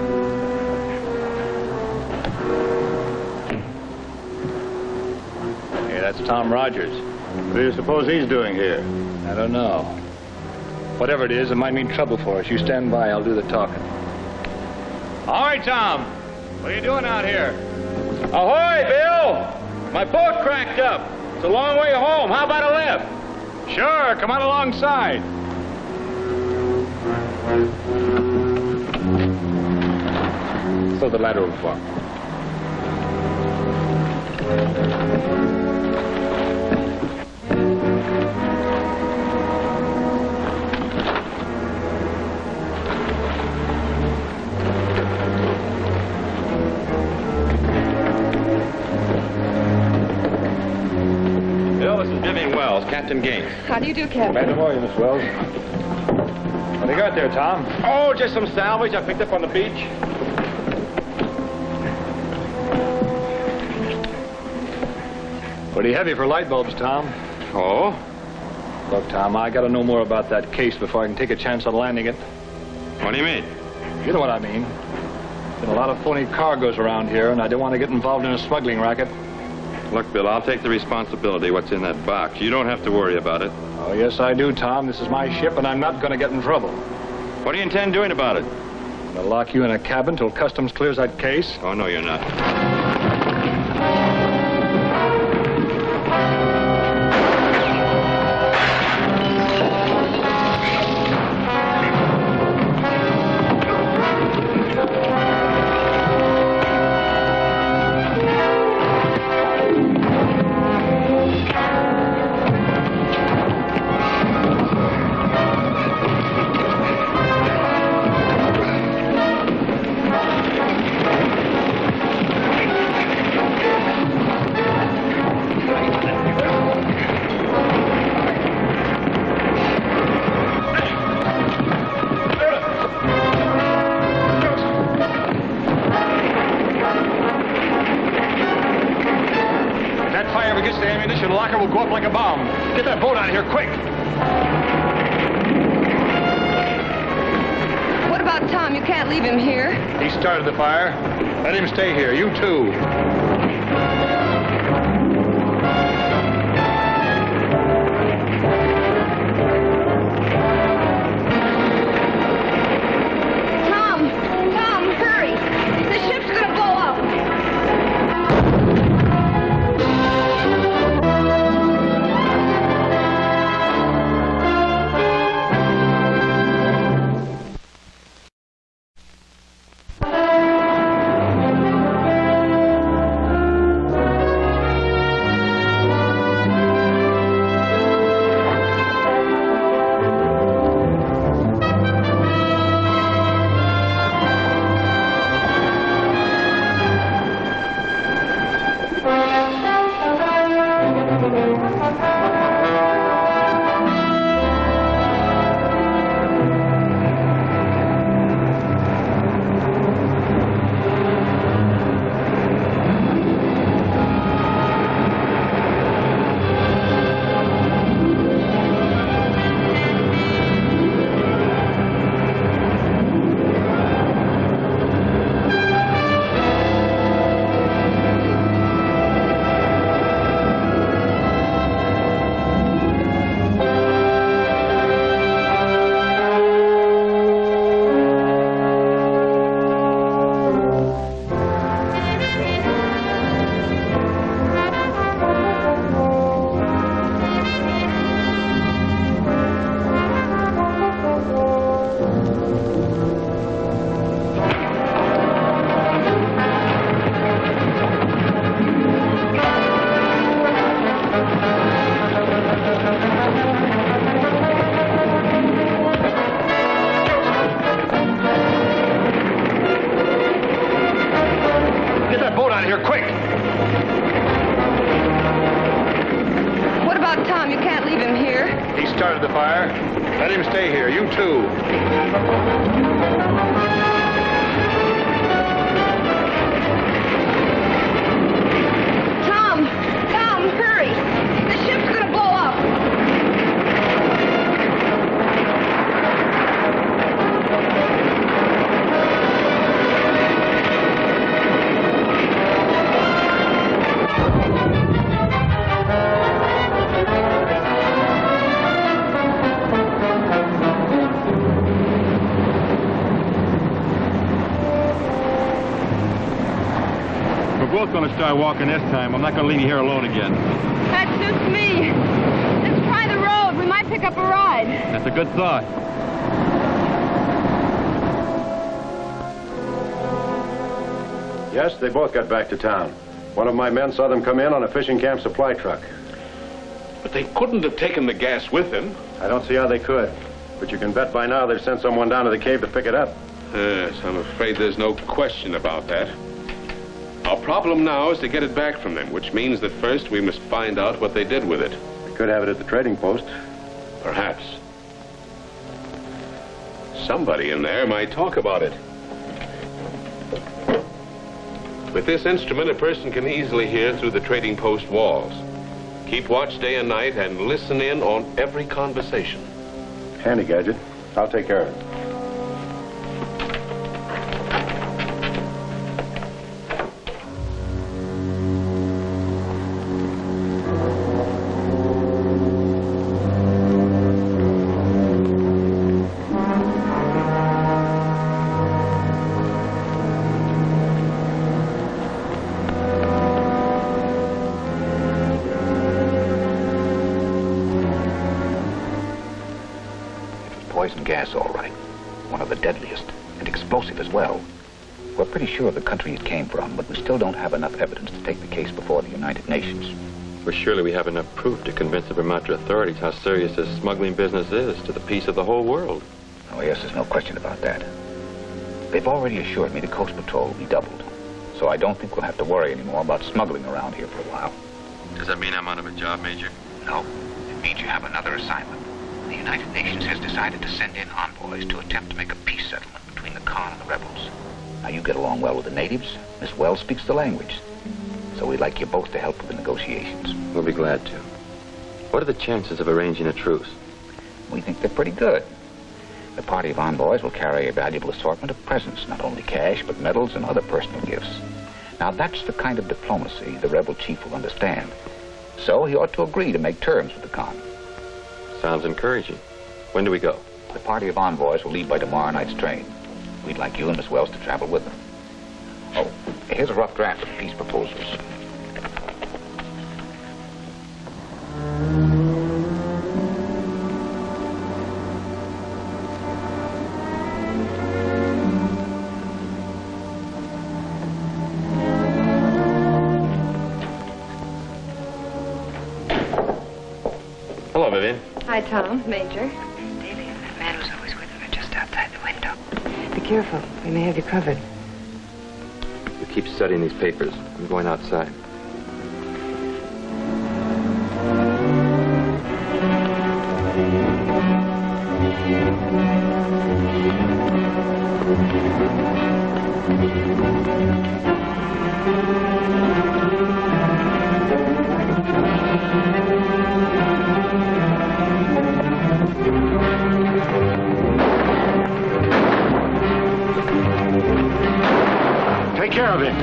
Hey, that's Tom Rogers. What do you suppose he's doing here? I don't know. Whatever it is, it might mean trouble for us. You stand by, I'll do the talking. All right, Tom. What are you doing out here? Ahoy, Bill! My boat cracked up. It's a long way home. How about a lift? Sure, come on alongside. Throw the ladder over for me. Bill, this is Vivian Wells, Captain Gaines. How do you do, Captain? Glad to know you, Miss Wells. What do you got there, Tom? Oh, just some salvage I picked up on the beach. Pretty heavy for light bulbs, Tom. Oh? Look, Tom, I gotta know more about that case before I can take a chance on landing it. What do you mean? You know what I mean. Been a lot of phony cargoes around here, and I don't want to get involved in a smuggling racket. Look, Bill, I'll take the responsibility what's in that box. You don't have to worry about it. Oh, yes, I do, Tom. This is my ship, and I'm not going to get in trouble. What do you intend doing about it? I'm going to lock you in a cabin till Customs clears that case. Oh, no, you're not. Started the fire. Let him stay here. You too. Tom, hurry. The ship's gonna blow up. Going to start walking this time. I'm not going to leave you here alone again. That suits me. Let's try the road. We might pick up a ride. That's a good thought. Yes, they both got back to town. One of my men saw them come in on a fishing camp supply truck. But they couldn't have taken the gas with them. I don't see how they could. But you can bet by now they've sent someone down to the cave to pick it up. Yes, I'm afraid there's no question about that. Our problem now is to get it back from them, which means that first we must find out what they did with it. We could have it at the trading post. Perhaps. Somebody in there might talk about it. With this instrument, a person can easily hear through the trading post walls. Keep watch day and night and listen in on every conversation. Handy gadget. I'll take care of it. Poison gas, all right. One of the deadliest, and explosive as well. We're pretty sure of the country it came from, but we still don't have enough evidence to take the case before the United Nations. Well, surely we have enough proof to convince the Vermont authorities how serious this smuggling business is to the peace of the whole world. Oh, yes, there's no question about that. They've already assured me the Coast Patrol will be doubled, so I don't think we'll have to worry anymore about smuggling around here for a while. Does that mean I'm out of a job, Major? No, it means you have another assignment. The United Nations has decided to send in envoys to attempt to make a peace settlement between the Khan and the rebels. Now, you get along well with the natives. Miss Wells speaks the language. So we'd like you both to help with the negotiations. We'll be glad to. What are the chances of arranging a truce? We think they're pretty good. The party of envoys will carry a valuable assortment of presents, not only cash, but medals and other personal gifts. Now, that's the kind of diplomacy the rebel chief will understand. So he ought to agree to make terms with the Khan. Sounds encouraging. When do we go? The party of envoys will leave by tomorrow night's train. We'd like you and Miss Wells to travel with them. Oh, here's a rough draft of the peace proposals. Hello, Vivian. Hi, Tom. Major. Davy, that man was always with him just outside the window. Be careful. We may have you covered. You keep studying these papers. I'm going outside. Take care of him.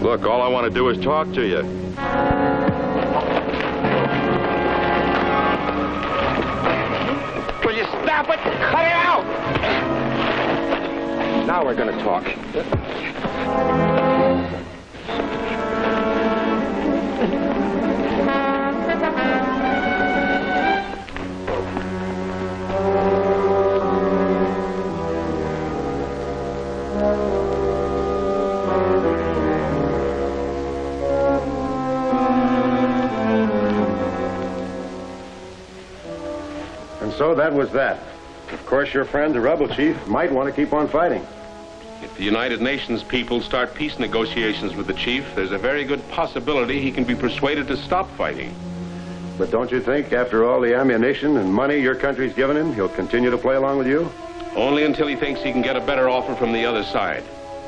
Look, all I want to do is talk to you. Will you stop it? Cut it out! Now we're going to talk. So that was that. Of course, your friend, the rebel chief, might want to keep on fighting. If the United Nations people start peace negotiations with the chief, there's a very good possibility he can be persuaded to stop fighting. But don't you think, after all the ammunition and money your country's given him, he'll continue to play along with you? Only until he thinks he can get a better offer from the other side.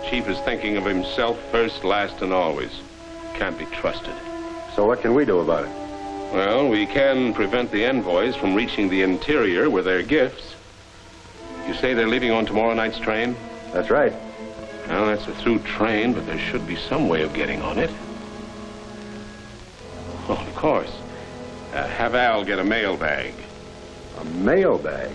Chief is thinking of himself first, last, and always. Can't be trusted. So what can we do about it? Well, we can prevent the envoys from reaching the interior with their gifts. You say they're leaving on tomorrow night's train? That's right. Well, that's a through train, but there should be some way of getting on it. Oh, of course. Have Al get a mail bag. A mail bag?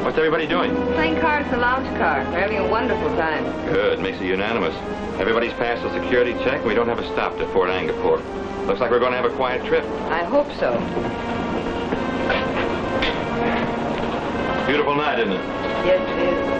What's everybody doing? Playing cards at the lounge car. They're having a wonderful time. Good. Makes it unanimous. Everybody's passed the security check, and we don't have a stop to Fort Angkor. Looks like we're going to have a quiet trip. I hope so. Beautiful night, isn't it? Yes, it is.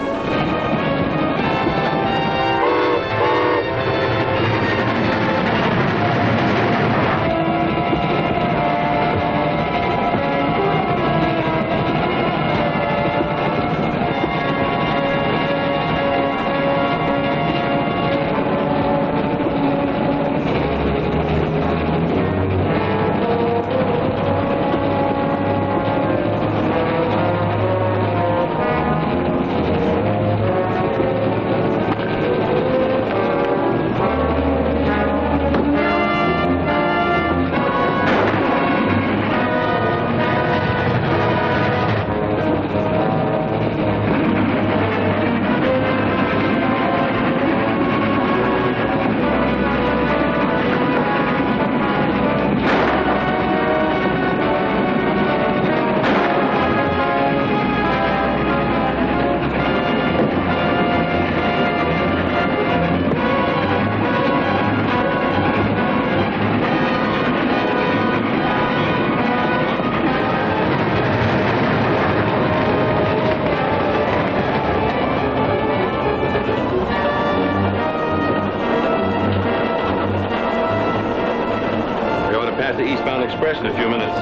In a few minutes.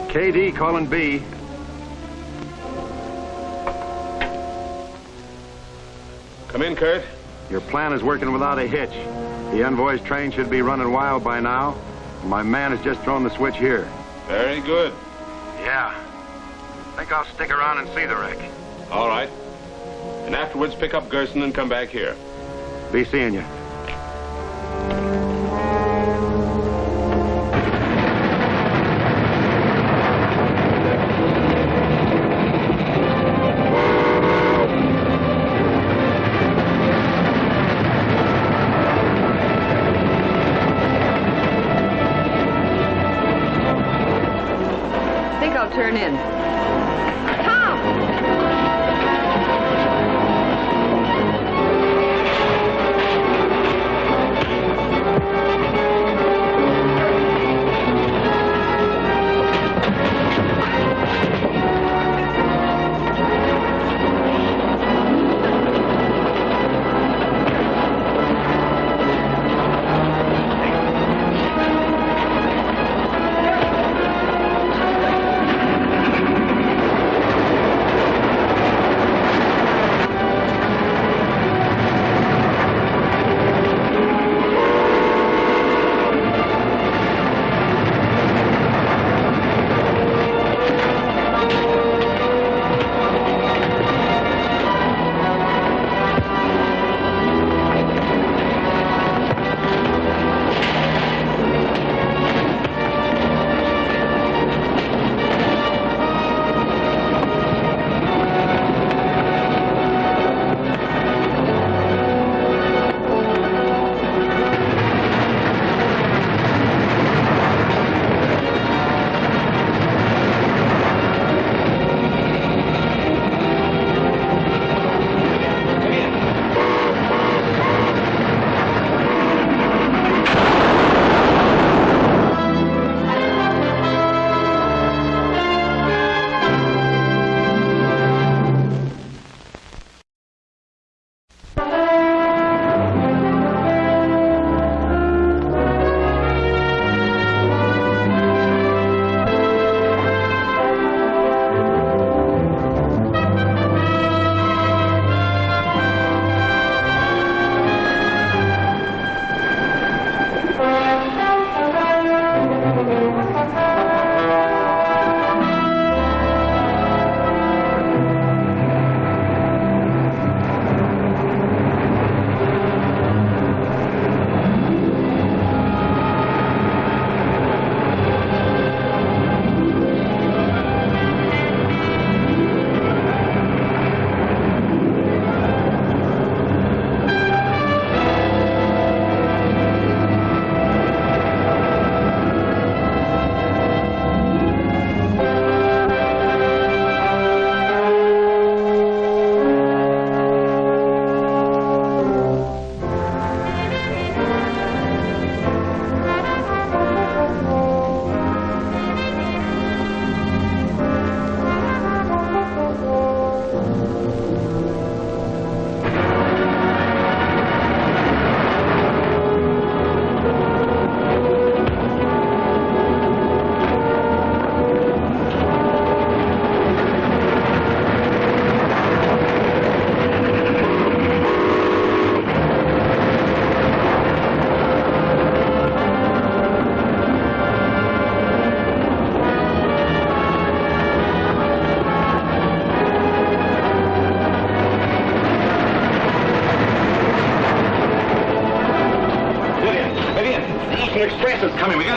KD calling B. Come in, Kurt. Your plan is working without a hitch. The envoy's train should be running wild by now. My man has just thrown the switch here. Very good. Yeah. Think I'll stick around and see the wreck. All right. And afterwards, pick up Gerson and come back here. Be seeing you. Turn in. Tom!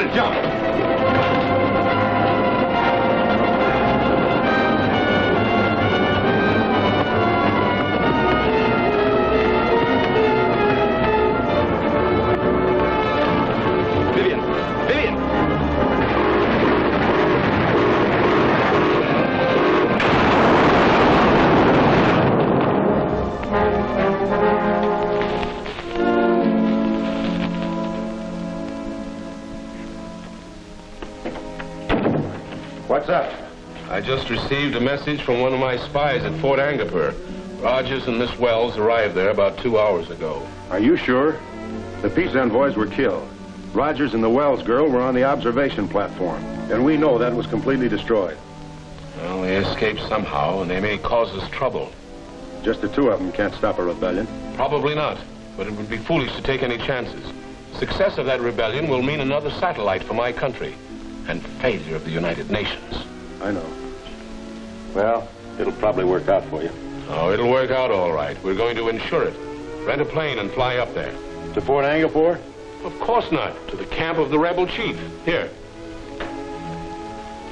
better jump. What's up? I just received a message from one of my spies at Fort Angapur. Rogers and Miss Wells arrived there about 2 hours ago. Are you sure? The peace envoys were killed. Rogers and the Wells girl were on the observation platform, and we know that was completely destroyed. Well, they escaped somehow, and they may cause us trouble. Just the two of them can't stop a rebellion. Probably not, but it would be foolish to take any chances. Success of that rebellion will mean another satellite for my country, and failure of the United Nations. I know. Well, it'll probably work out for you. Oh, it'll work out all right. We're going to insure it. Rent a plane and fly up there. To Fort Angapur? Of course not. To the camp of the rebel chief. Here.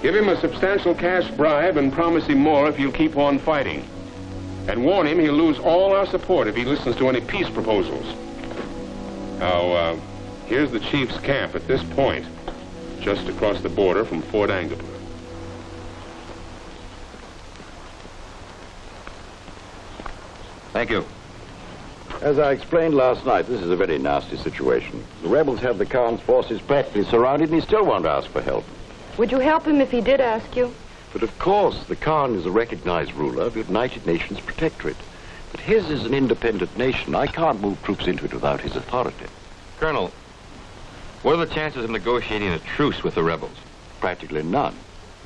Give him a substantial cash bribe and promise him more if he'll keep on fighting. And warn him he'll lose all our support if he listens to any peace proposals. Now, here's the chief's camp at this point, just across the border from Fort Angapur. Thank you. As I explained last night, this is a very nasty situation. The rebels have the Khan's forces practically surrounded, and he still won't ask for help. Would you help him if he did ask you? But of course, the Khan is a recognized ruler of the United Nations Protectorate. But his is an independent nation. I can't move troops into it without his authority. Colonel, what are the chances of negotiating a truce with the rebels? Practically none.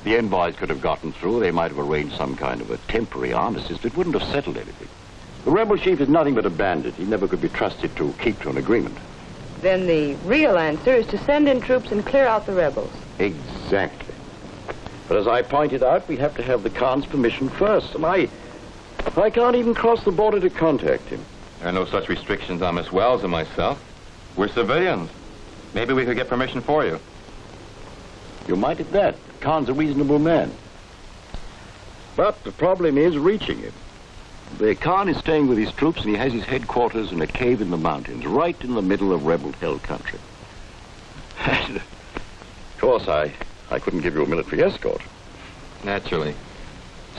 The envoys could have gotten through. They might have arranged some kind of a temporary armistice, but it wouldn't have settled anything. The rebel chief is nothing but a bandit. He never could be trusted to keep to an agreement. Then the real answer is to send in troops and clear out the rebels. Exactly. But as I pointed out, we have to have the Khan's permission first, and I can't even cross the border to contact him. There are no such restrictions on Miss Wells and myself. We're civilians. Maybe we could get permission for you. You might at that. Khan's a reasonable man. But the problem is reaching him. The Khan is staying with his troops, and he has his headquarters in a cave in the mountains, right in the middle of rebel-held country. And, of course, I couldn't give you a military escort. Naturally.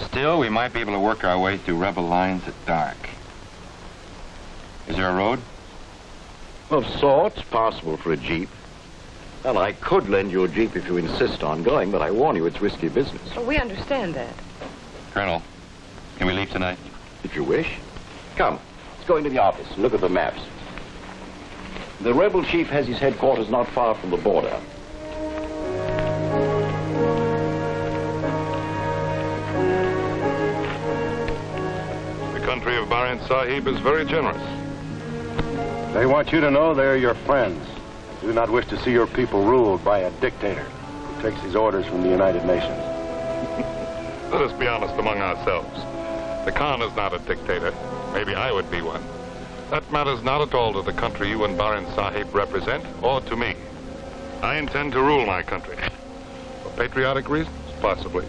Still, we might be able to work our way through rebel lines at dark. Is there a road? Of sorts, passable for a jeep. Well, I could lend you a jeep if you insist on going, but I warn you, it's risky business. Oh, we understand that. Colonel, can we leave tonight? If you wish. Come, let's go into the office and look at the maps. The rebel chief has his headquarters not far from the border. The country of Baran Sahib is very generous. They want you to know they're your friends. They do not wish to see your people ruled by a dictator who takes his orders from the United Nations. Let us be honest among ourselves. The Khan is not a dictator. Maybe I would be one. That matters not at all to the country you and Baran Sahib represent, or to me. I intend to rule my country. For patriotic reasons? Possibly.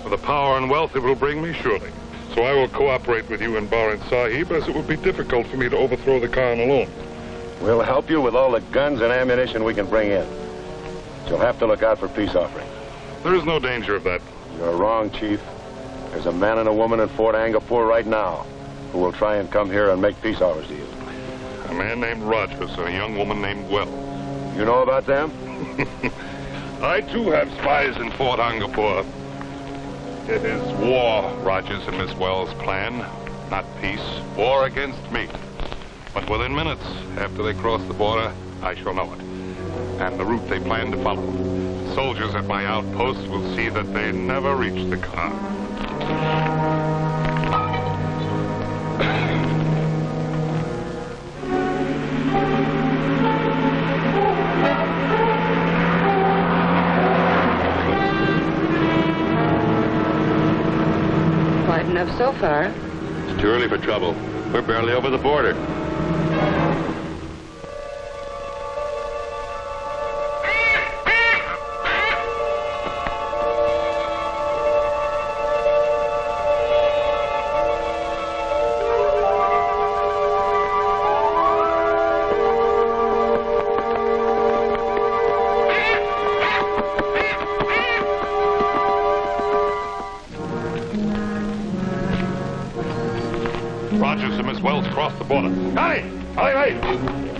For the power and wealth it will bring me? Surely. So I will cooperate with you and Baran Sahib, as it would be difficult for me to overthrow the Khan alone. We'll help you with all the guns and ammunition we can bring in. You'll have to look out for peace offerings. There is no danger of that. You're wrong, Chief. There's a man and a woman in Fort Angapur right now who will try and come here and make peace offers to you. A man named Rogers and a young woman named Wells. You know about them? I, too, have spies in Fort Angapur. It is war Rogers and Miss Wells plan, not peace. War against me. But within minutes, after they cross the border, I shall know it. And the route they plan to follow. The soldiers at my outpost will see that they never reach the Khan. Quite enough so far. It's too early for trouble. We're barely over the border. Wells crossed the border. Aline! Aline!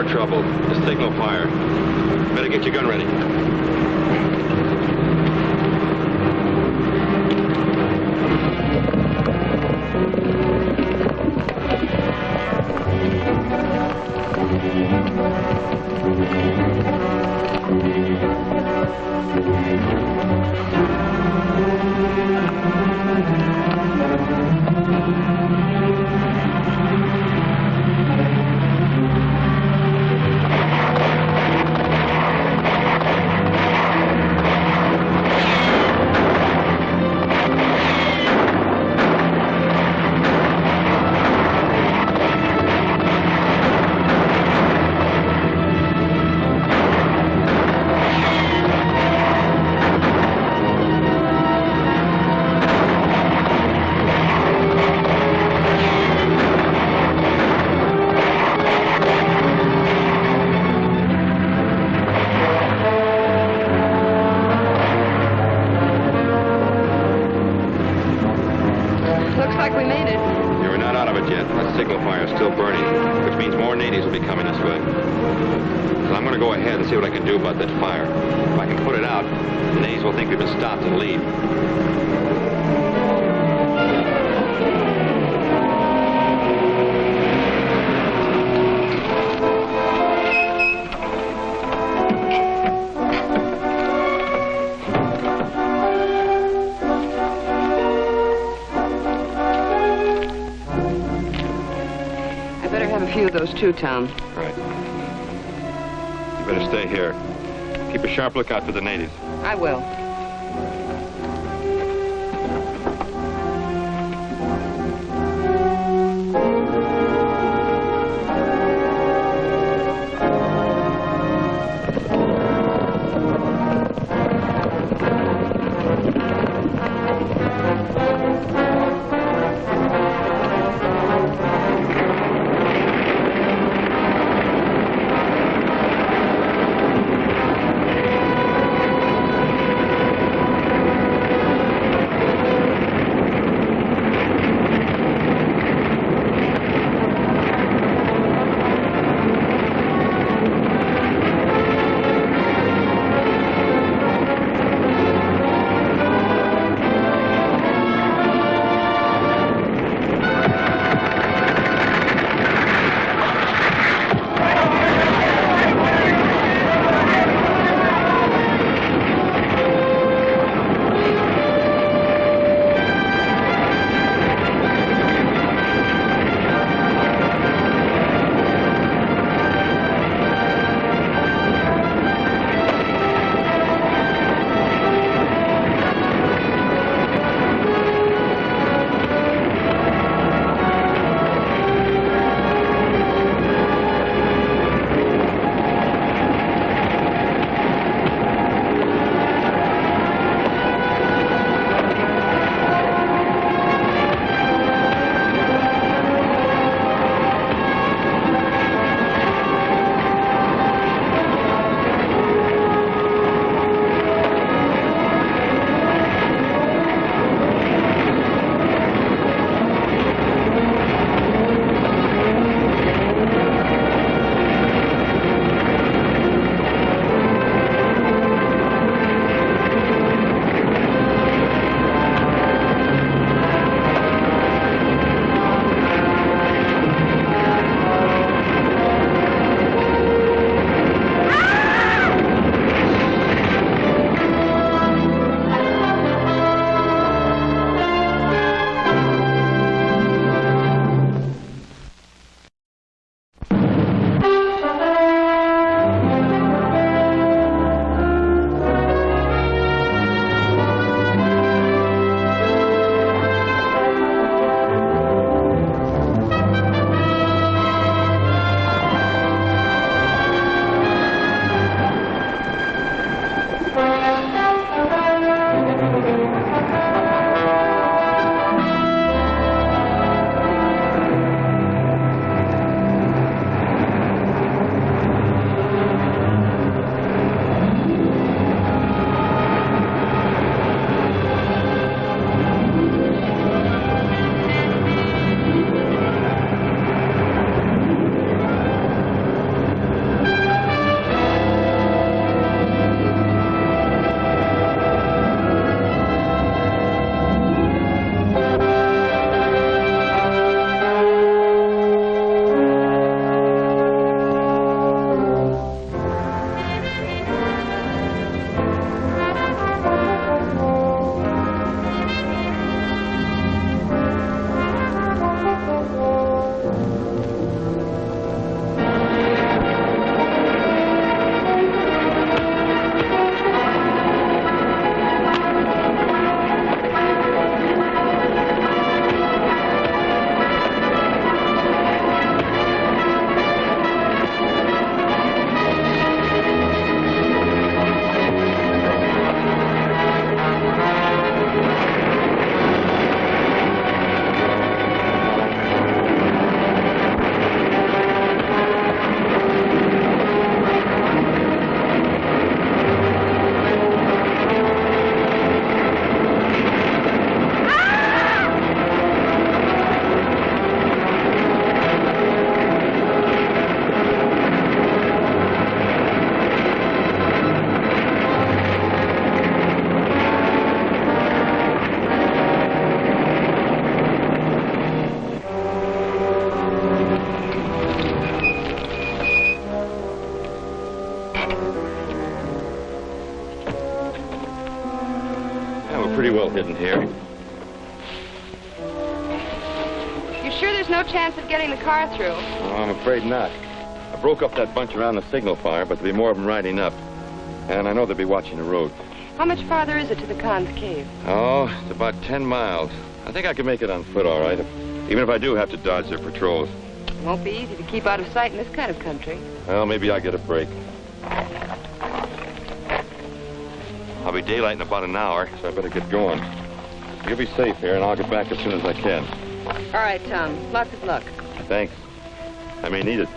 Trouble. The signal fire. Better get your gun ready. Those two, Towne. Right. You better stay here. Keep a sharp lookout for the natives. I will. didn't hear. You sure there's no chance of getting the car through? Oh, I'm afraid not. I broke up that bunch around the signal fire, but there'll be more of them riding up. And I know they'll be watching the road. How much farther is it to the Khan's cave? Oh, it's about 10 miles. I think I can make it on foot, all right, even if I do have to dodge their patrols. It won't be easy to keep out of sight in this kind of country. Well, maybe I'll get a break. I'll be daylight in about an hour, so I better get going. You'll be safe here, and I'll get back as soon as I can. All right, Tom. Lots of luck. Thanks. I may need it.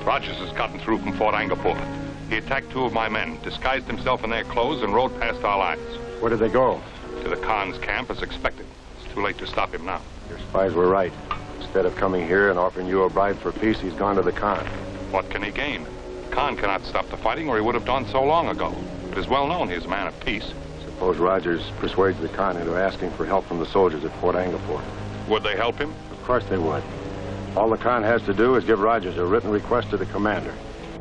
Rogers has gotten through from Fort Angapur. He attacked 2 of my men, disguised himself in their clothes, and rode past our lines. Where did they go? To the Khan's camp, as expected. It's too late to stop him now. Your spies were right. Instead of coming here and offering you a bribe for peace, he's gone to the Khan. What can he gain? Khan cannot stop the fighting, or he would have done so long ago. It is well known he is a man of peace. Suppose Rogers persuades the Khan into asking for help from the soldiers at Fort Angapur. Would they help him? Of course they would. All the Khan has to do is give Rogers a written request to the commander.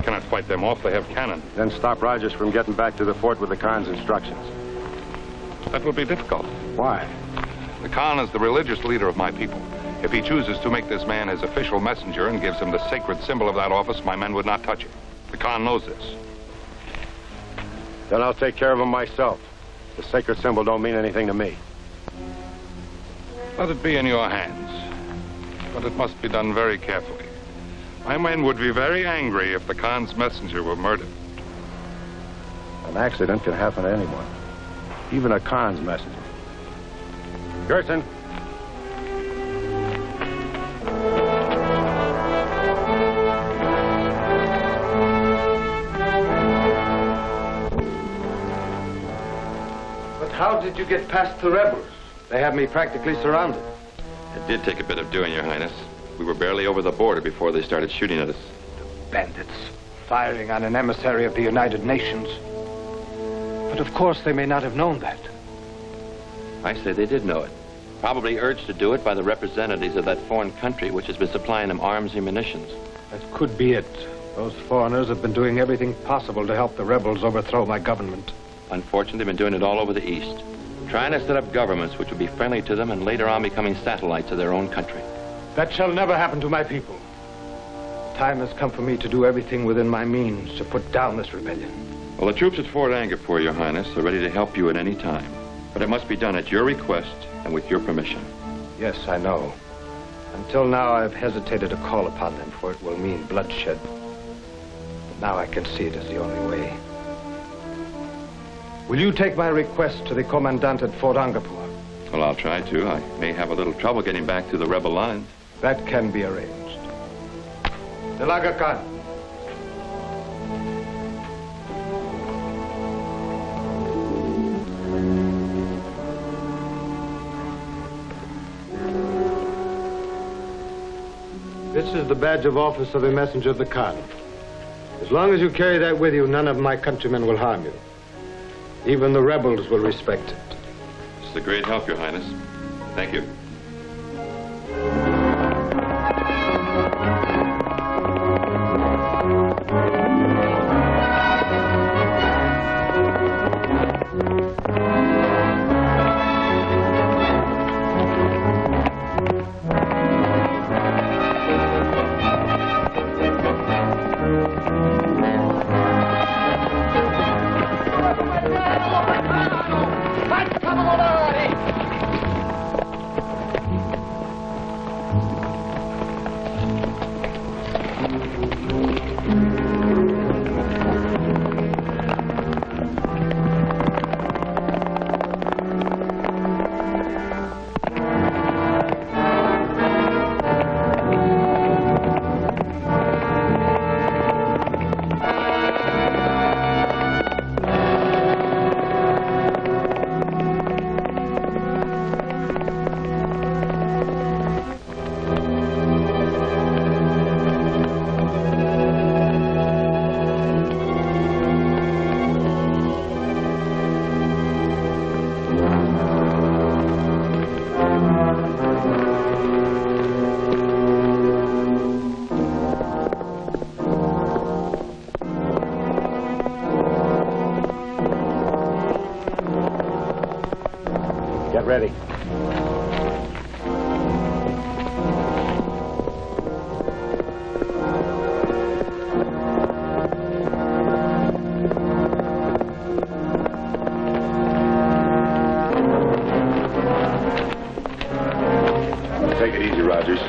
Cannot fight them off. They have cannon. Then stop Rogers from getting back to the fort with the Khan's instructions. That would be difficult. Why? The Khan is the religious leader of my people. If he chooses to make this man his official messenger and gives him the sacred symbol of that office, my men would not touch it. The Khan knows this. Then I'll take care of him myself. The sacred symbol don't mean anything to me. Let it be in your hands. But it must be done very carefully. My men would be very angry if the Khan's messenger were murdered. An accident can happen to anyone, even a Khan's messenger. Gerson. But how did you get past the rebels? They have me practically surrounded. It did take a bit of doing, Your Highness. We were barely over the border before they started shooting at us. Bandits firing on an emissary of the United Nations. But of course they may not have known that. I say they did know it. Probably urged to do it by the representatives of that foreign country which has been supplying them arms and munitions. That could be it. Those foreigners have been doing everything possible to help the rebels overthrow my government. Unfortunately, they've been doing it all over the East. Trying to set up governments which would be friendly to them and later on becoming satellites of their own country. That shall never happen to my people. The time has come for me to do everything within my means to put down this rebellion. Well, the troops at Fort Angkor, Your Highness, are ready to help you at any time. But it must be done at your request and with your permission. Yes, I know. Until now, I've hesitated to call upon them, for it will mean bloodshed. But now I can see it as the only way. Will you take my request to the commandant at Fort Angkor? Well, I'll try to. I may have a little trouble getting back through the rebel lines. That can be arranged. Delaga Khan. This is the badge of office of a messenger of the Khan. As long as you carry that with you, none of my countrymen will harm you. Even the rebels will respect it. It's a great help, Your Highness. Thank you. Get ready. Take it easy, Rogers.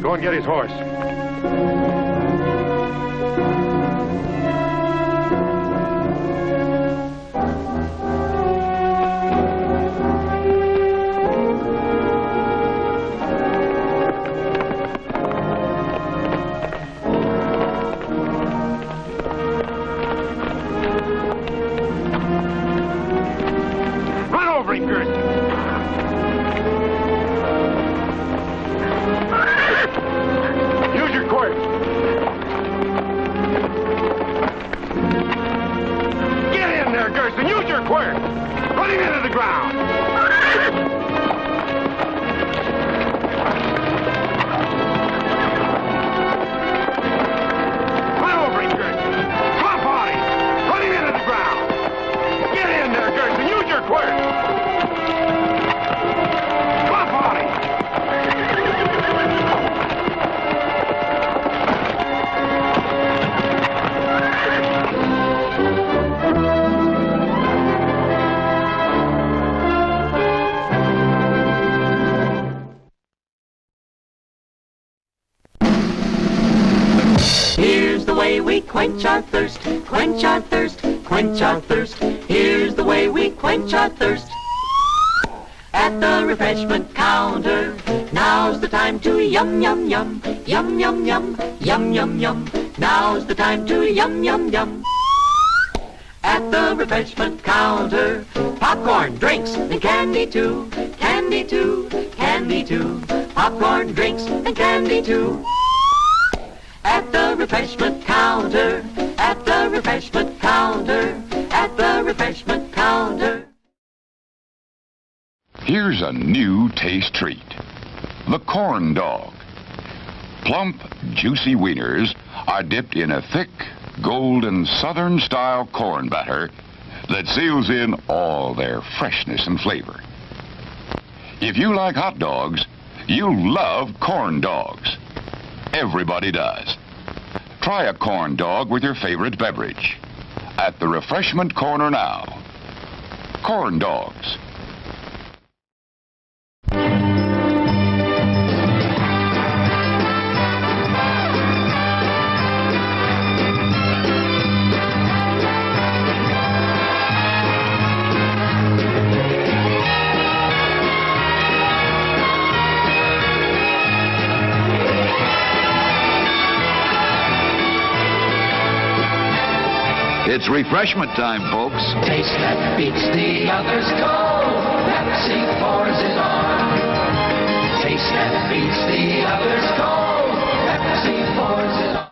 Go and get his horse. over, Gerson. Use your quirt. Get in there, Gerson. Use your quirt. Put him into the ground. Put over him, Gerson. Slump on him. Put him into the ground. Get in there, Gerson. Use your quirt. Slump on him. Here's the way we quench our thirst, quench our thirst, quench our thirst. Here's the way we quench our thirst. At the refreshment counter, now's the time to yum, yum, yum, yum, yum, yum, yum, yum, yum. Now's the time to yum, yum, yum. At the refreshment counter, popcorn, drinks, and candy too, candy too, candy too. Popcorn, drinks, and candy too. At the refreshment counter, at the refreshment counter, at the refreshment counter. Here's a new taste treat. The corn dog. Plump, juicy wieners are dipped in a thick, golden Southern-style corn batter that seals in all their freshness and flavor. If you like hot dogs, you'll love corn dogs. Everybody does. Try a corn dog with your favorite beverage. At the refreshment corner now. Corn dogs. It's refreshment time, folks. Taste that beats the others. Go! Pepsi pours it on. Taste that beats the others. Go! Pepsi pours it on.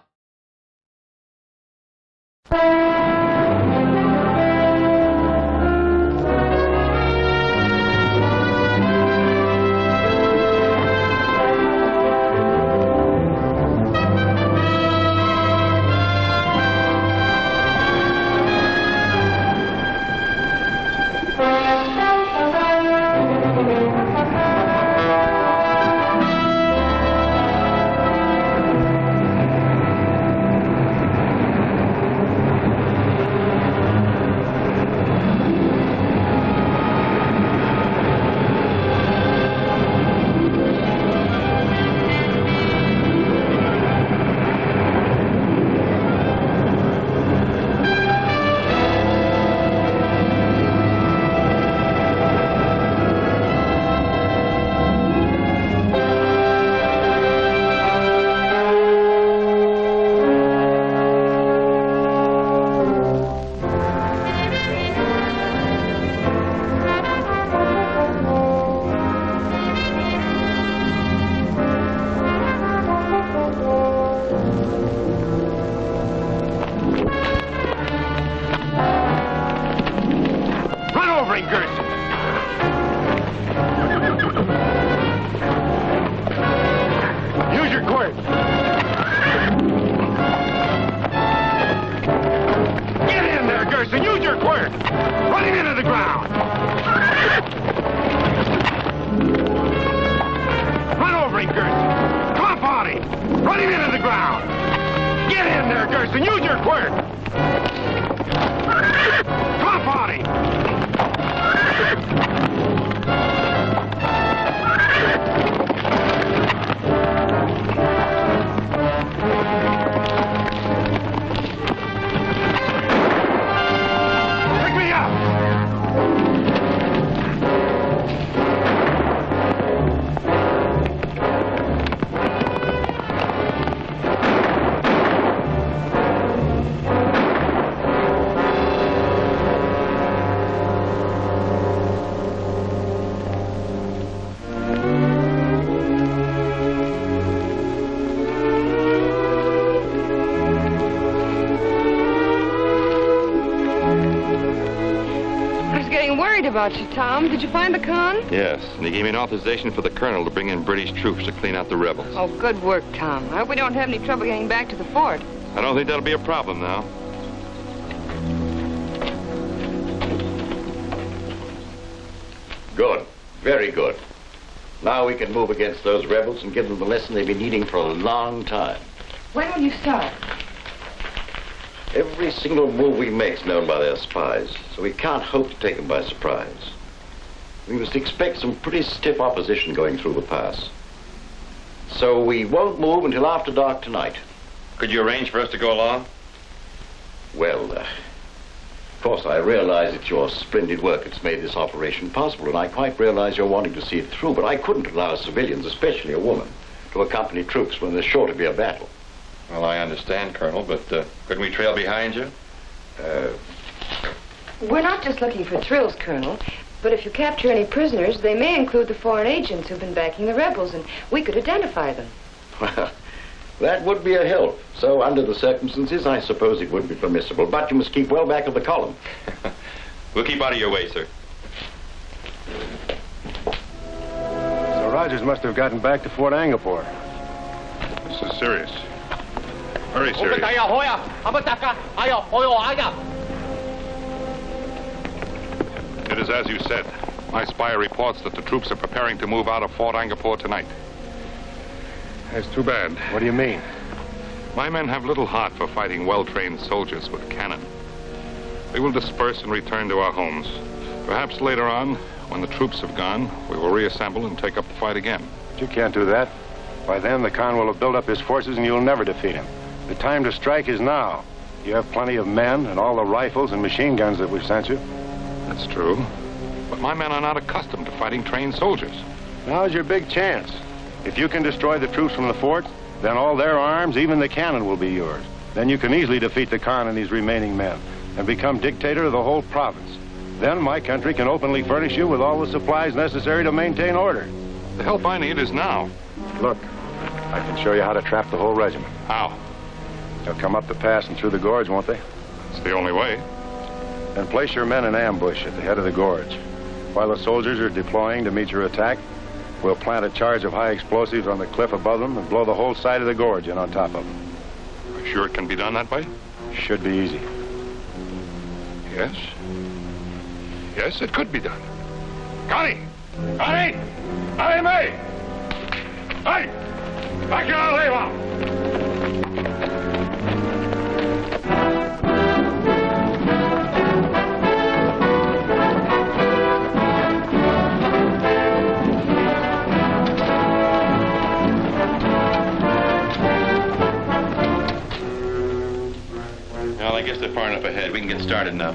about you, Tom. Did you find the con? Yes, and he gave me an authorization for the colonel to bring in British troops to clean out the rebels. Oh, good work, Tom. I hope we don't have any trouble getting back to the fort. I don't think that'll be a problem now. Good. Very good. Now we can move against those rebels and give them the lesson they've been needing for a long time. When will you start? Every single move we make is known by their spies, so we can't hope to take them by surprise. We must expect some pretty stiff opposition going through the pass. So we won't move until after dark tonight. Could you arrange for us to go along? Well, of course, I realize it's your splendid work that's made this operation possible, and I quite realize you're wanting to see it through, but I couldn't allow civilians, especially a woman, to accompany troops when there's sure to be a battle. Well, I understand, Colonel, but couldn't we trail behind you? We're not just looking for thrills, Colonel, but if you capture any prisoners, they may include the foreign agents who've been backing the rebels, and we could identify them. Well, that would be a help. So, under the circumstances, I suppose it would be permissible, but you must keep well back of the column. We'll keep out of your way, sir. So Rogers must have gotten back to Fort Angkor. This is serious. Very serious. It is as you said. My spy reports that the troops are preparing to move out of Fort Angkor tonight. That's too bad. What do you mean? My men have little heart for fighting well-trained soldiers with cannon. We will disperse and return to our homes. Perhaps later on, when the troops have gone, we will reassemble and take up the fight again. But you can't do that. By then, the Khan will have built up his forces and you'll never defeat him. The time to strike is now. You have plenty of men and all the rifles and machine guns that we've sent you. That's true. But my men are not accustomed to fighting trained soldiers. Now's your big chance. If you can destroy the troops from the fort, then all their arms, even the cannon, will be yours. Then you can easily defeat the Khan and his remaining men and become dictator of the whole province. Then my country can openly furnish you with all the supplies necessary to maintain order. The help I need is now. Look, I can show you how to trap the whole regiment. How? They'll come up the pass and through the gorge, won't they? It's the only way. Then place your men in ambush at the head of the gorge. While the soldiers are deploying to meet your attack, we'll plant a charge of high explosives on the cliff above them and blow the whole side of the gorge in on top of them. Are you sure it can be done that way? Should be easy. Yes. Yes, it could be done. Connie! Connie! Connie May! Hey! Back your lever! Well, I guess they're far enough ahead. We can get started now.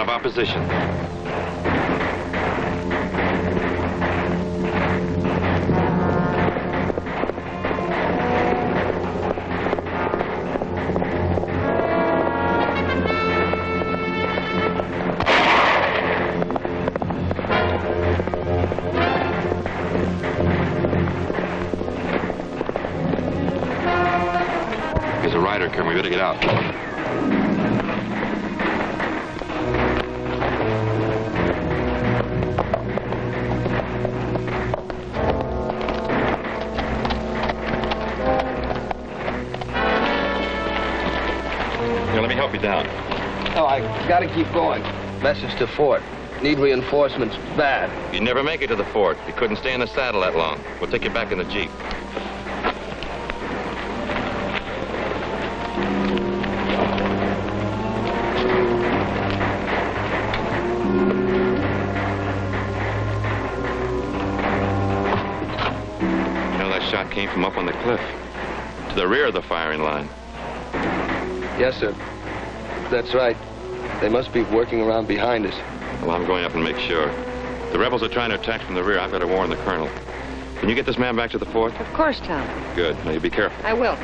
Opposition. There's a rider coming. We better get out. Here, let me help you down. Oh, I gotta keep going. Message to fort. Need reinforcements bad. You'd never make it to the fort. You couldn't stay in the saddle that long. We'll take you back in the Jeep. You know, that shot came from up on the cliff, to the rear of the firing line. Yes, sir. That's right. They must be working around behind us. Well, I'm going up and make sure. The rebels are trying to attack from the rear. I've got to warn the colonel. Can you get this man back to the fort? Of course, Tom. Good. Now, you be careful. I will.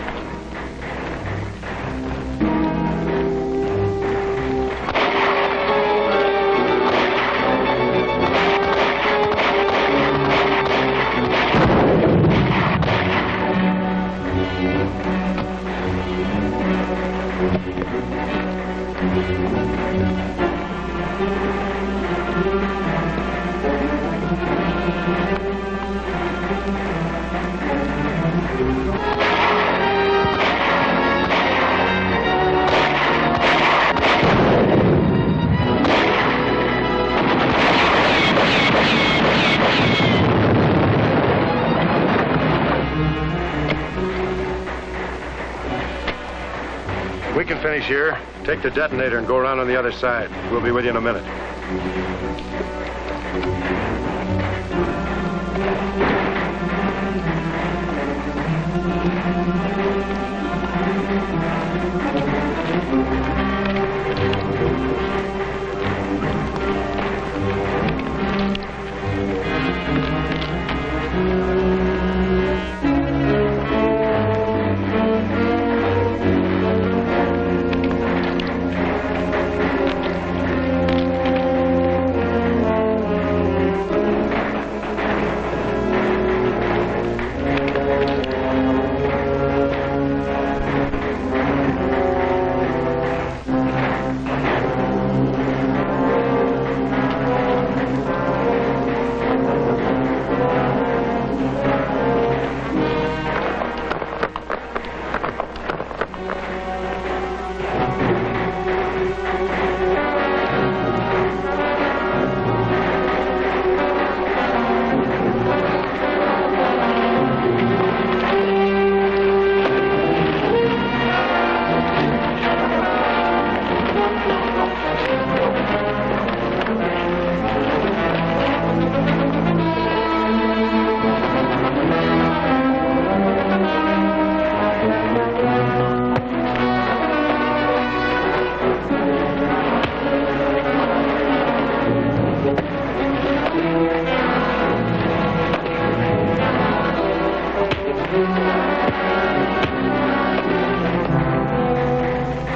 We can finish here. Take the detonator and go around on the other side. We'll be with you in a minute.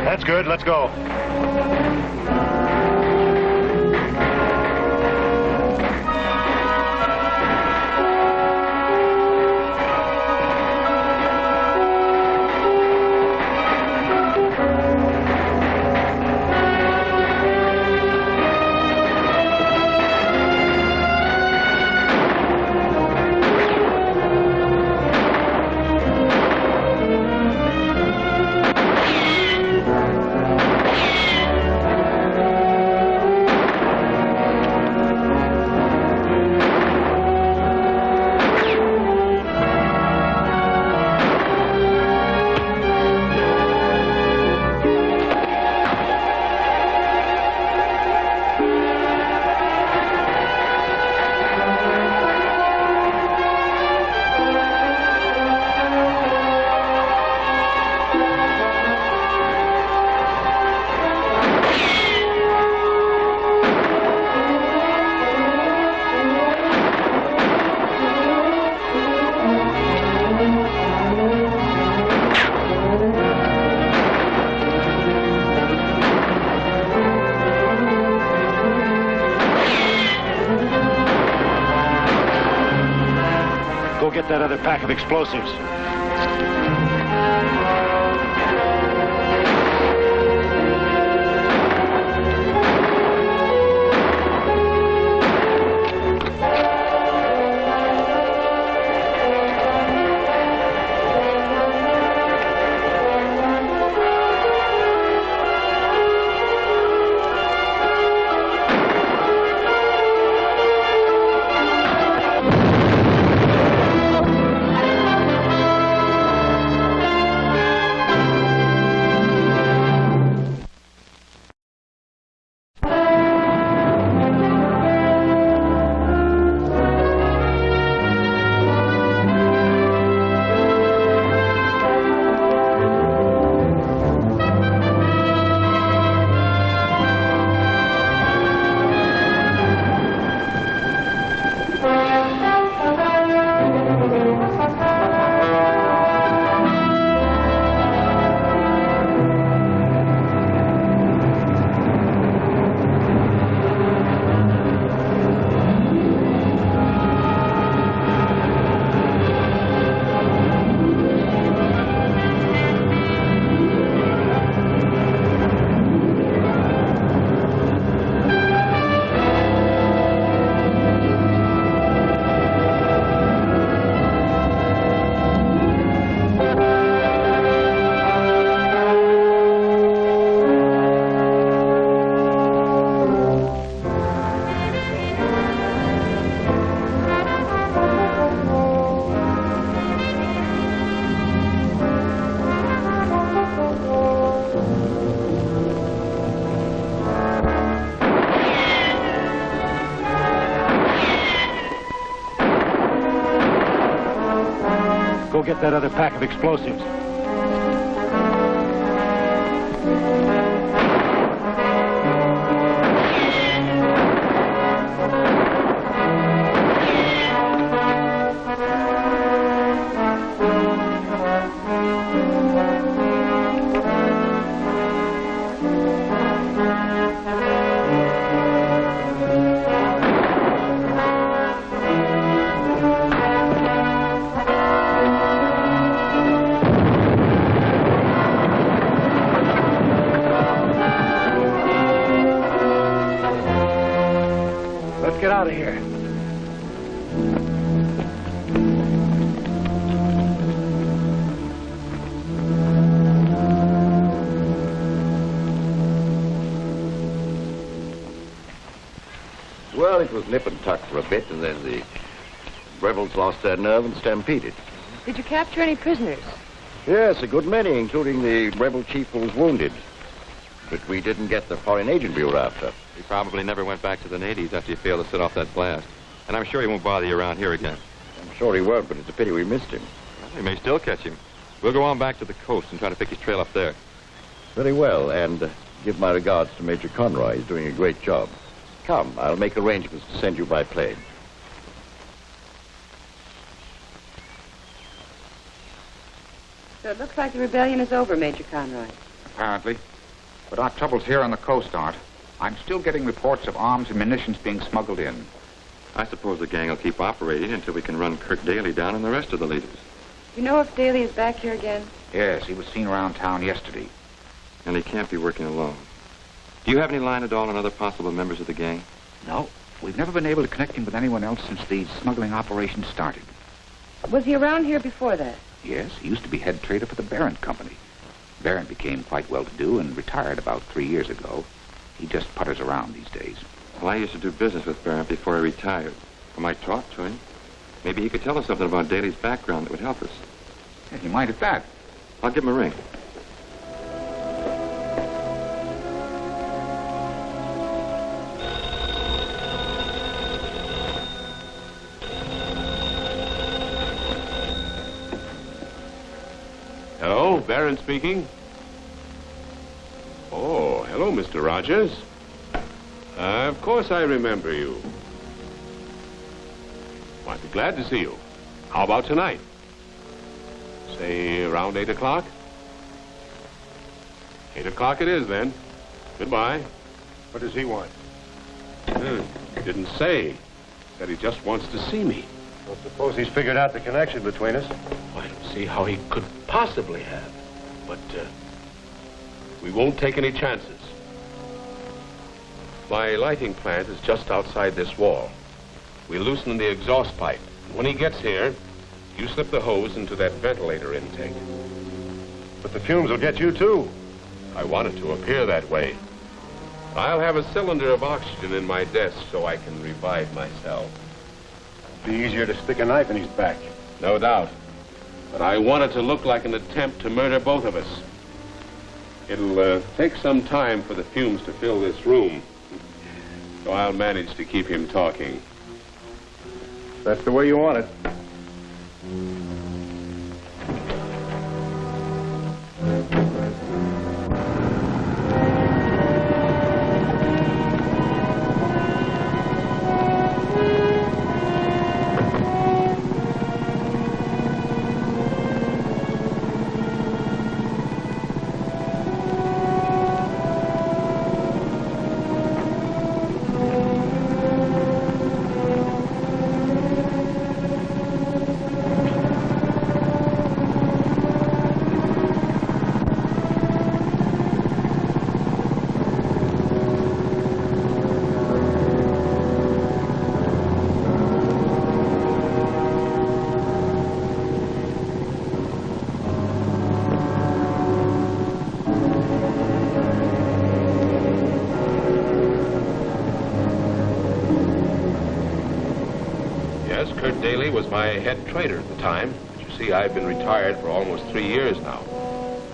That's good. Let's go. Go get that other pack of explosives. get that other pack of explosives. Get out of here. Well, it was nip and tuck for a bit, and then the rebels lost their nerve and stampeded. Did you capture any prisoners? Yes, a good many, including the rebel chief who was wounded. But we didn't get the foreign agent we were after. He probably never went back to the natives after you failed to set off that blast. And I'm sure he won't bother you around here again. I'm sure he won't, but it's a pity we missed him. Well, we may still catch him. We'll go on back to the coast and try to pick his trail up there. Very well, and give my regards to Major Conroy. He's doing a great job. Come, I'll make arrangements to send you by plane. So it looks like the rebellion is over, Major Conroy. Apparently. But our troubles here on the coast aren't. I'm still getting reports of arms and munitions being smuggled in. I suppose the gang will keep operating until we can run Kurt Daly down and the rest of the leaders. You know if Daly is back here again? Yes, he was seen around town yesterday. And he can't be working alone. Do you have any line at all on other possible members of the gang? No. We've never been able to connect him with anyone else since the smuggling operation started. Was he around here before that? Yes, he used to be head trader for the Barron Company. Barron became quite well-to-do and retired about 3 years ago. He just putters around these days. Well, I used to do business with Barron before I retired. I might talk to him. Maybe he could tell us something about Daly's background that would help us. Yeah, he might at that. I'll give him a ring. Hello, Barron speaking. Oh, hello, Mr. Rogers. Of course I remember you. Well, I'd be glad to see you. How about tonight? Say around 8 o'clock? 8 o'clock it is, then. Goodbye. What does he want? Didn't say. Said he just wants to see me. Well, suppose he's figured out the connection between us. Well, I don't see how he could possibly have. But, we won't take any chances. My lighting plant is just outside this wall. We loosen the exhaust pipe. When he gets here, you slip the hose into that ventilator intake. But the fumes will get you, too. I want it to appear that way. I'll have a cylinder of oxygen in my desk so I can revive myself. Be easier to stick a knife in his back. No doubt. But I want it to look like an attempt to murder both of us. It'll take some time for the fumes to fill this room. So I'll manage to keep him talking. That's the way you want it. Daly was my head trader at the time. But you see, I've been retired for almost 3 years now.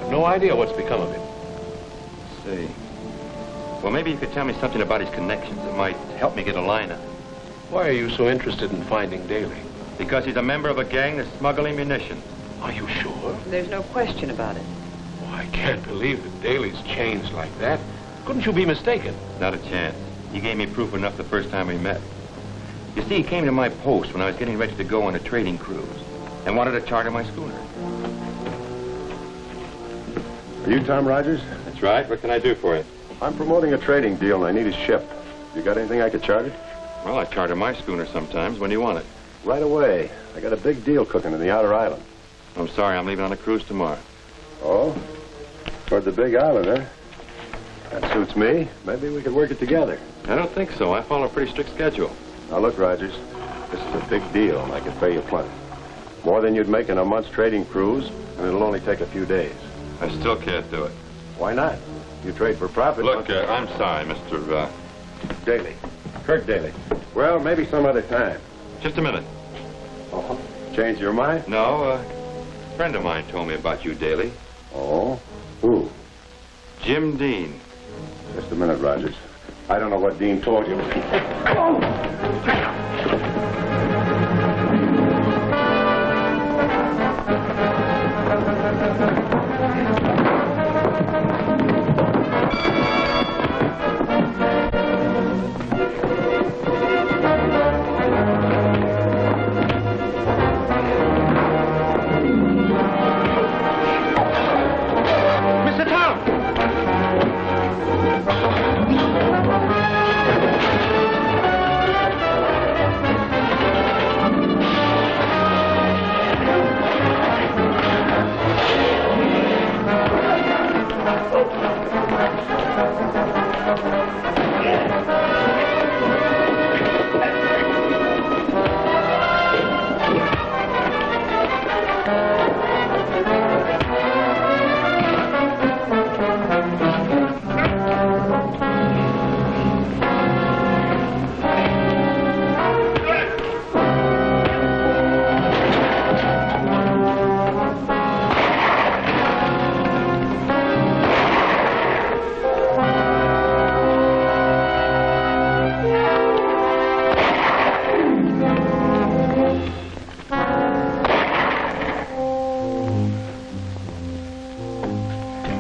I've no idea what's become of him. Say, well, maybe you could tell me something about his connections that might help me get a line on him. Why are you so interested in finding Daly? Because he's a member of a gang that's smuggling munitions. Are you sure? There's no question about it. Oh, I can't believe that Daly's changed like that. Couldn't you be mistaken? Not a chance. He gave me proof enough the first time we met. You see, he came to my post when I was getting ready to go on a trading cruise and wanted to charter my schooner. Are you Tom Rogers? That's right. What can I do for you? I'm promoting a trading deal and I need a ship. You got anything I could charter? Well, I charter my schooner sometimes. When do you want it? Right away. I got a big deal cooking in the outer island. I'm sorry. I'm leaving on a cruise tomorrow. Oh? Toward the big island, huh? That suits me. Maybe we could work it together. I don't think so. I follow a pretty strict schedule. Now, look, Rogers. This is a big deal, and I can pay you plenty. More than you'd make in a month's trading cruise, and it'll only take a few days. I still can't do it. Why not? You trade for profit. Look, I'm sorry, Mr. Daly. Kirk Daly. Well, maybe some other time. Just a minute. Oh, change your mind? No, a friend of mine told me about you, Daly. Oh? Who? Jim Dean. Just a minute, Rogers. I don't know what Dean told you. Mr. Towne!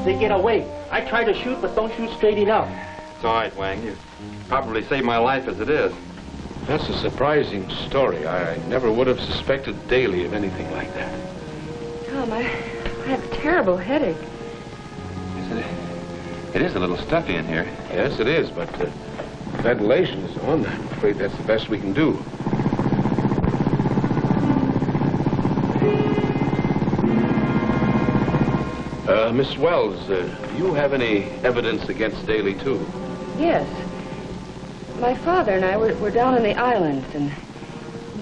They get away. I try to shoot, but don't shoot straight enough. It's all right, Wang. You probably saved my life as it is. That's a surprising story. I never would have suspected Daly of anything like that. Tom, I have a terrible headache. It is a little stuffy in here. Yes, it is, but ventilation is on. I'm afraid that's the best we can do. Miss Wells, do you have any evidence against Daly, too? Yes. My father and I were down in the islands, and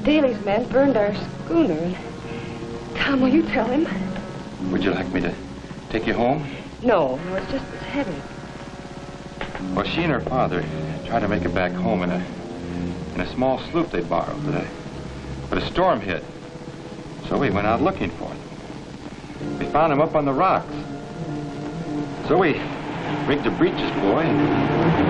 Daly's men burned our schooner. And Tom, will you tell him? Would you like me to take you home? No, it's just this headache. Well, she and her father tried to make it back home in a small sloop they borrowed, but a storm hit. So we went out looking for it. We found him up on the rocks. So we rigged a breeches buoy and...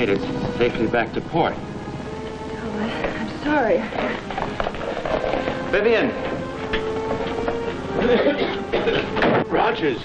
made it safely back to port. Oh, I'm sorry. Vivian! Rogers!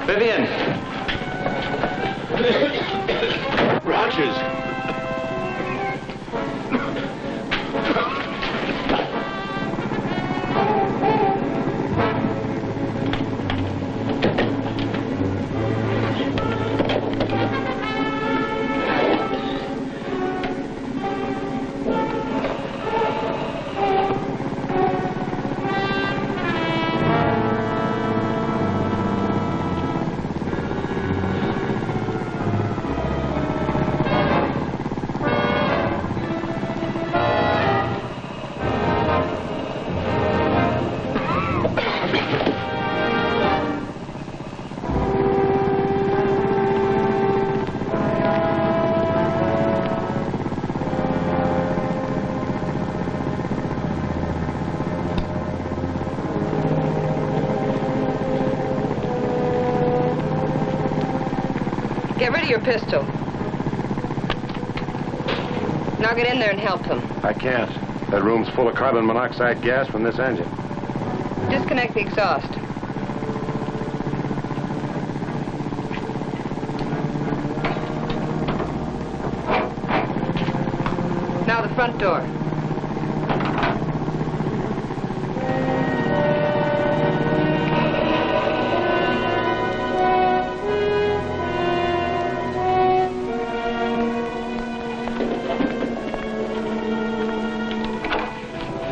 Vivian! Rogers! Get rid of your pistol. Now get in there and help them. I can't. That room's full of carbon monoxide gas from this engine. Disconnect the exhaust. Now the front door.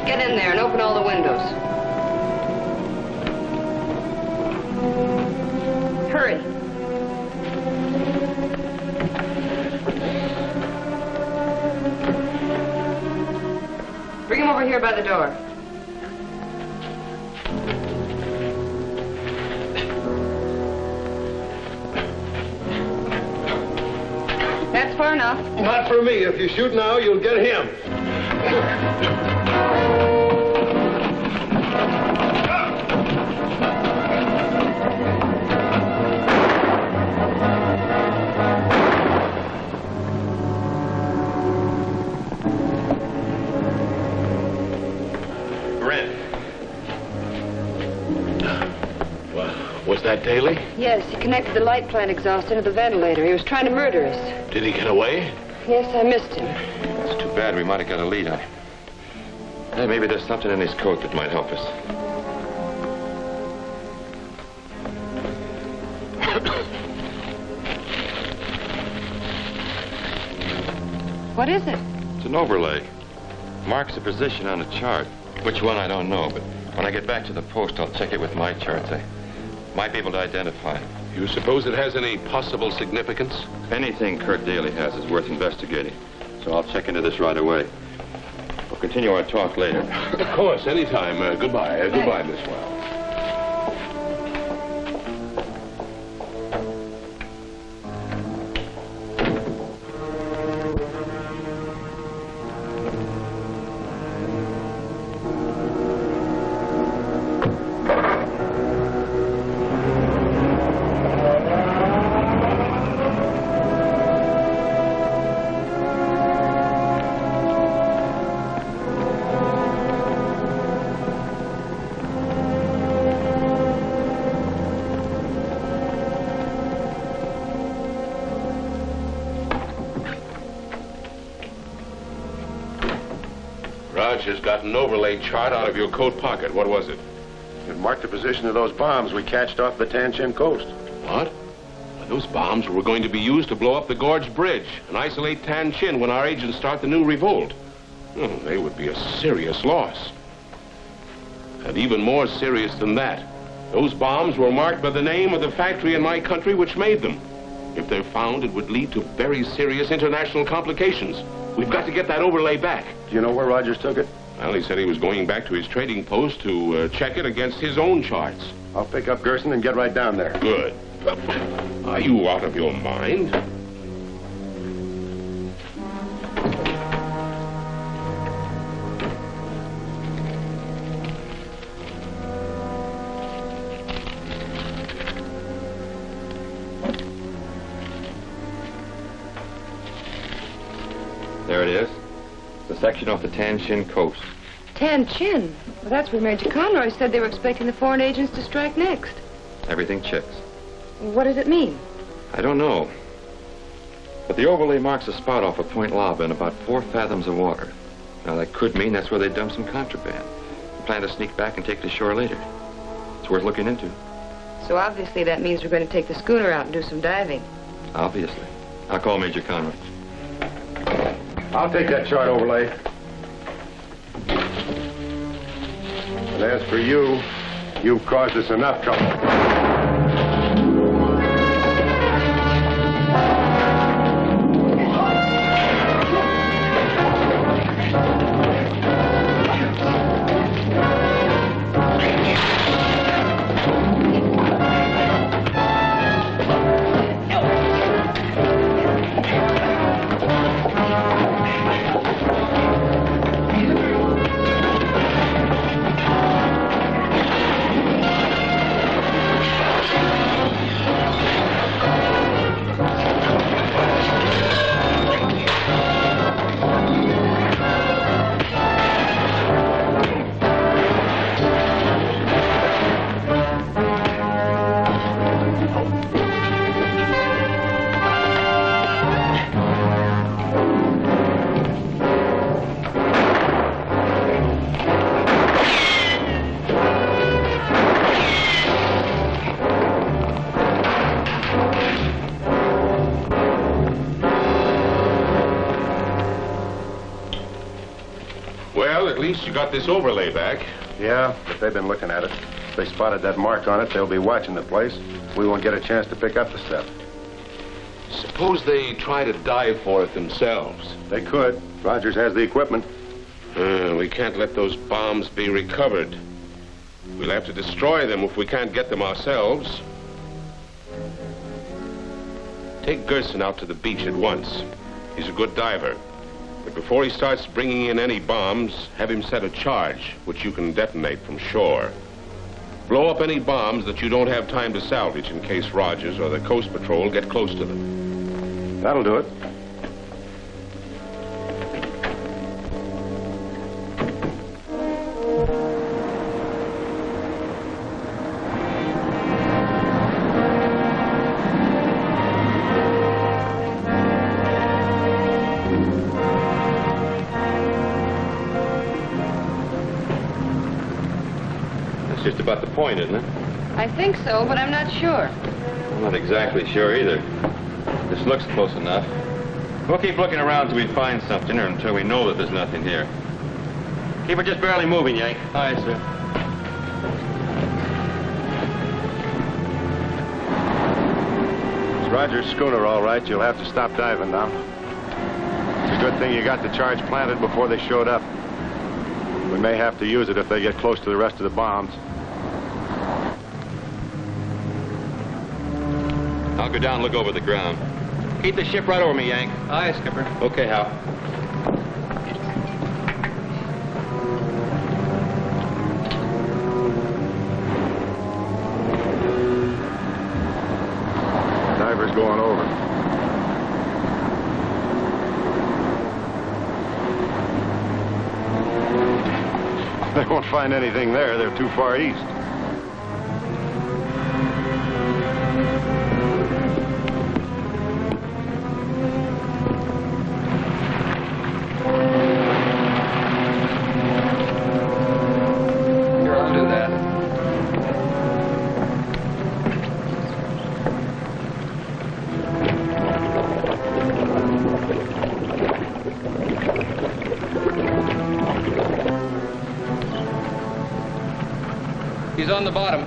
Get in there and open all the windows. Hurry. Bring him over here by the door. That's far enough. Not for me. If you shoot now, you'll get him. Was that Daly? Yes, he connected the light plant exhaust into the ventilator. He was trying to murder us. Did he get away? Yes, I missed him. It's too bad. We might have got a lead on him. Hey, maybe there's something in his coat that might help us. What is it? It's an overlay. marks a position on a chart. Which one, I don't know, but when I get back to the post, I'll check it with my charts. I might be able to identify it. You suppose it has any possible significance? Anything Kurt Daly has is worth investigating, so I'll check into this right away. We'll continue our talk later. Of course, anytime. Goodbye. Goodbye, Miss Wells. Rogers got an overlay chart out of your coat pocket. What was it? It marked the position of those bombs we catched off the Tanshin coast. What? Well, those bombs were going to be used to blow up the Gorge Bridge and isolate Tanshin when our agents start the new revolt. Oh, they would be a serious loss. And even more serious than that, those bombs were marked by the name of the factory in my country which made them. If they're found, it would lead to very serious international complications. We've got to get that overlay back. Do you know where Rogers took it? Well, he said he was going back to his trading post to check it against his own charts. I'll pick up Gerson and get right down there. Good. Are you out of your mind? There it is. The section off the Tanshin coast. Tanshin? Well, that's where Major Conroy said they were expecting the foreign agents to strike next. Everything checks. What does it mean? I don't know. But the overlay marks a spot off of Point Lava in about 4 fathoms of water. Now, that could mean that's where they dumped some contraband. They plan to sneak back and take it to shore later. It's worth looking into. So obviously that means we're going to take the schooner out and do some diving. Obviously. I'll call Major Conroy. I'll take that chart overlay. And as for you, you've caused us enough trouble. At least you got this overlay back. Yeah, but they've been looking at it. If they spotted that mark on it, they'll be watching the place. We won't get a chance to pick up the stuff. Suppose they try to dive for it themselves. They could. Rogers has the equipment. We can't let those bombs be recovered. We'll have to destroy them if we can't get them ourselves. Take Gerson out to the beach at once. He's a good diver. But before he starts bringing in any bombs, have him set a charge, which you can detonate from shore. Blow up any bombs that you don't have time to salvage in case Rogers or the Coast Patrol get close to them. That'll do it. Just about the point, isn't it? I think so, but I'm not sure. I'm not exactly sure either. This looks close enough. We'll keep looking around till we find something or until we know that there's nothing here. Keep her just barely moving, Yank. Aye, sir. It's Roger's schooner, all right. You'll have to stop diving now. It's a good thing you got the charge planted before they showed up. We may have to use it if they get close to the rest of the bombs. I'll go down and look over the ground. Keep the ship right over me, Yank. Aye, Skipper. Okay, Hal. Diver's going over. They won't find anything there. They're too far east. Here, I'll do that. He's on the bottom.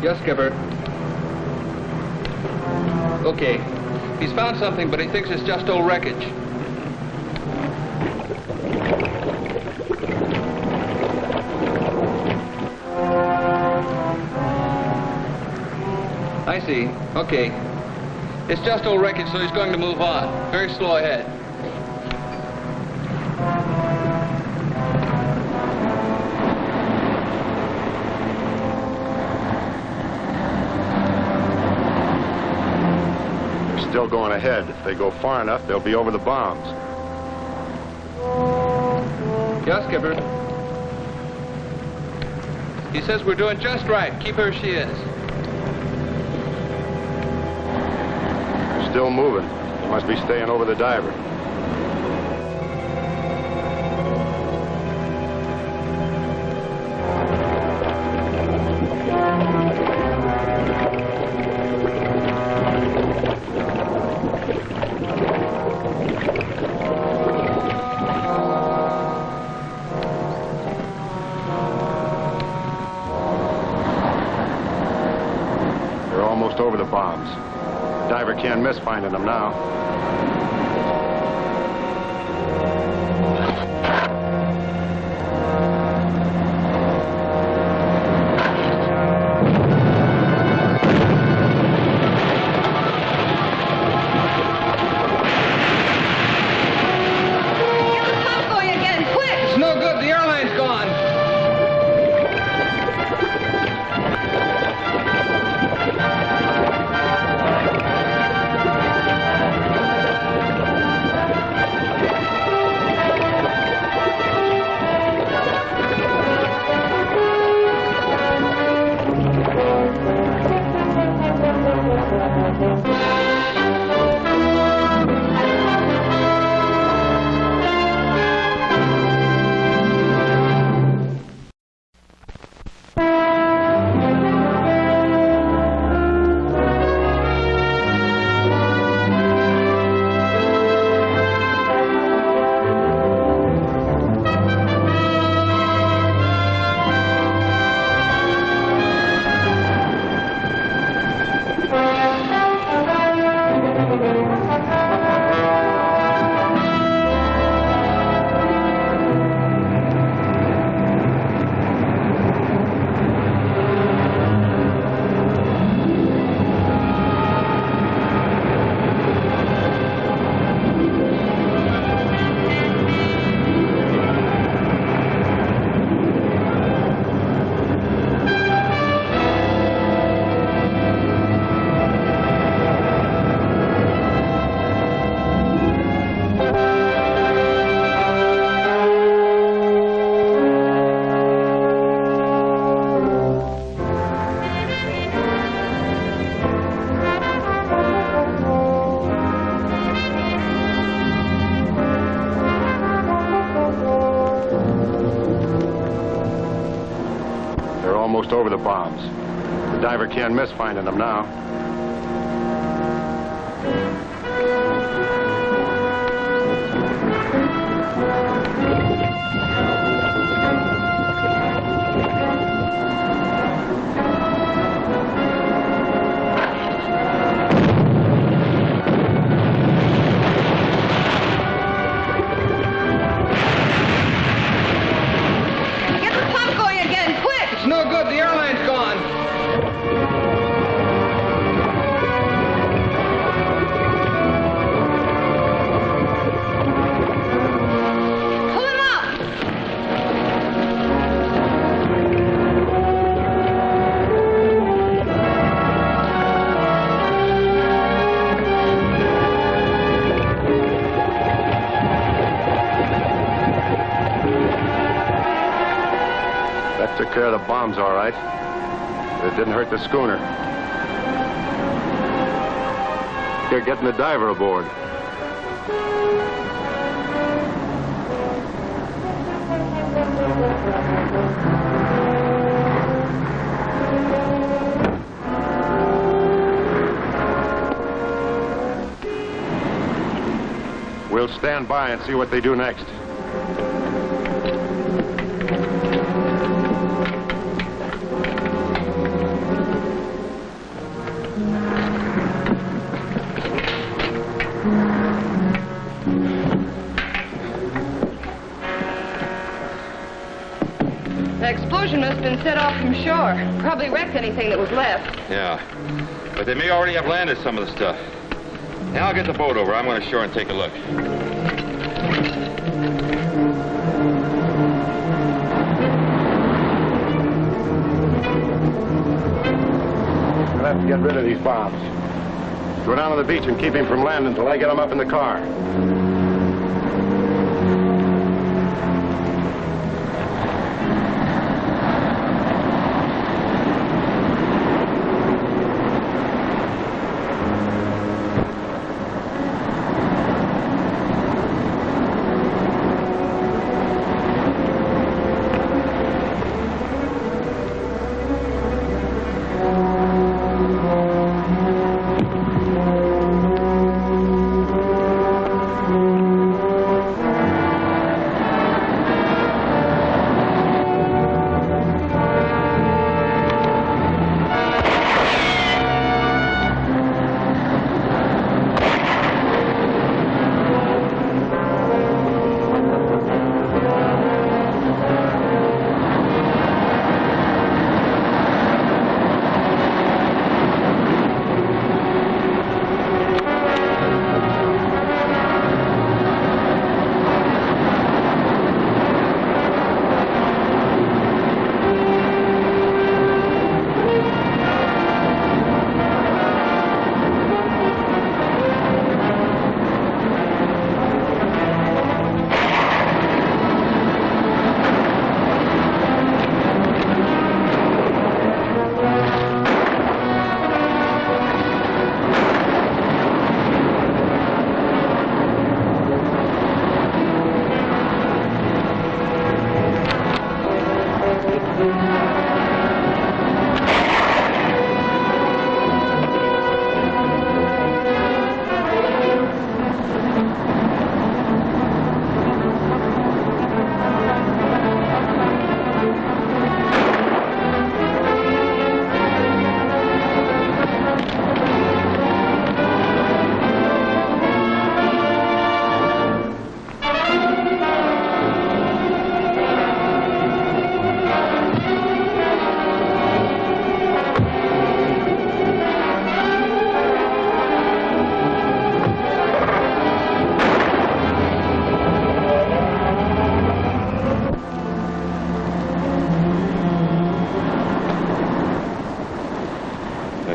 Yes, Skipper. Okay. He's found something, but he thinks it's just old wreckage. I see. Okay. It's just old wreckage, so he's going to move on. Very slow ahead. Still going ahead. If they go far enough, they'll be over the bombs. Yes, Skipper. He says we're doing just right. Keep her as she is. They're still moving. They must be staying over the diver. Over the bombs. The diver can't miss finding them now. It's no good. The airline's gone. almost over the bombs. The diver can't miss finding them now. No good, the airline's gone. Pull him up! That took care of the bombs, all right. But it didn't hurt the schooner. You're getting the diver aboard. We'll stand by and see what they do next. The explosion must have been set off from shore. Probably wrecked anything that was left. Yeah. But they may already have landed some of the stuff. Now I'll get the boat over. I'm going ashore and take a look. We'll have to get rid of these bombs. Go down to the beach and keep him from landing until I get him up in the car.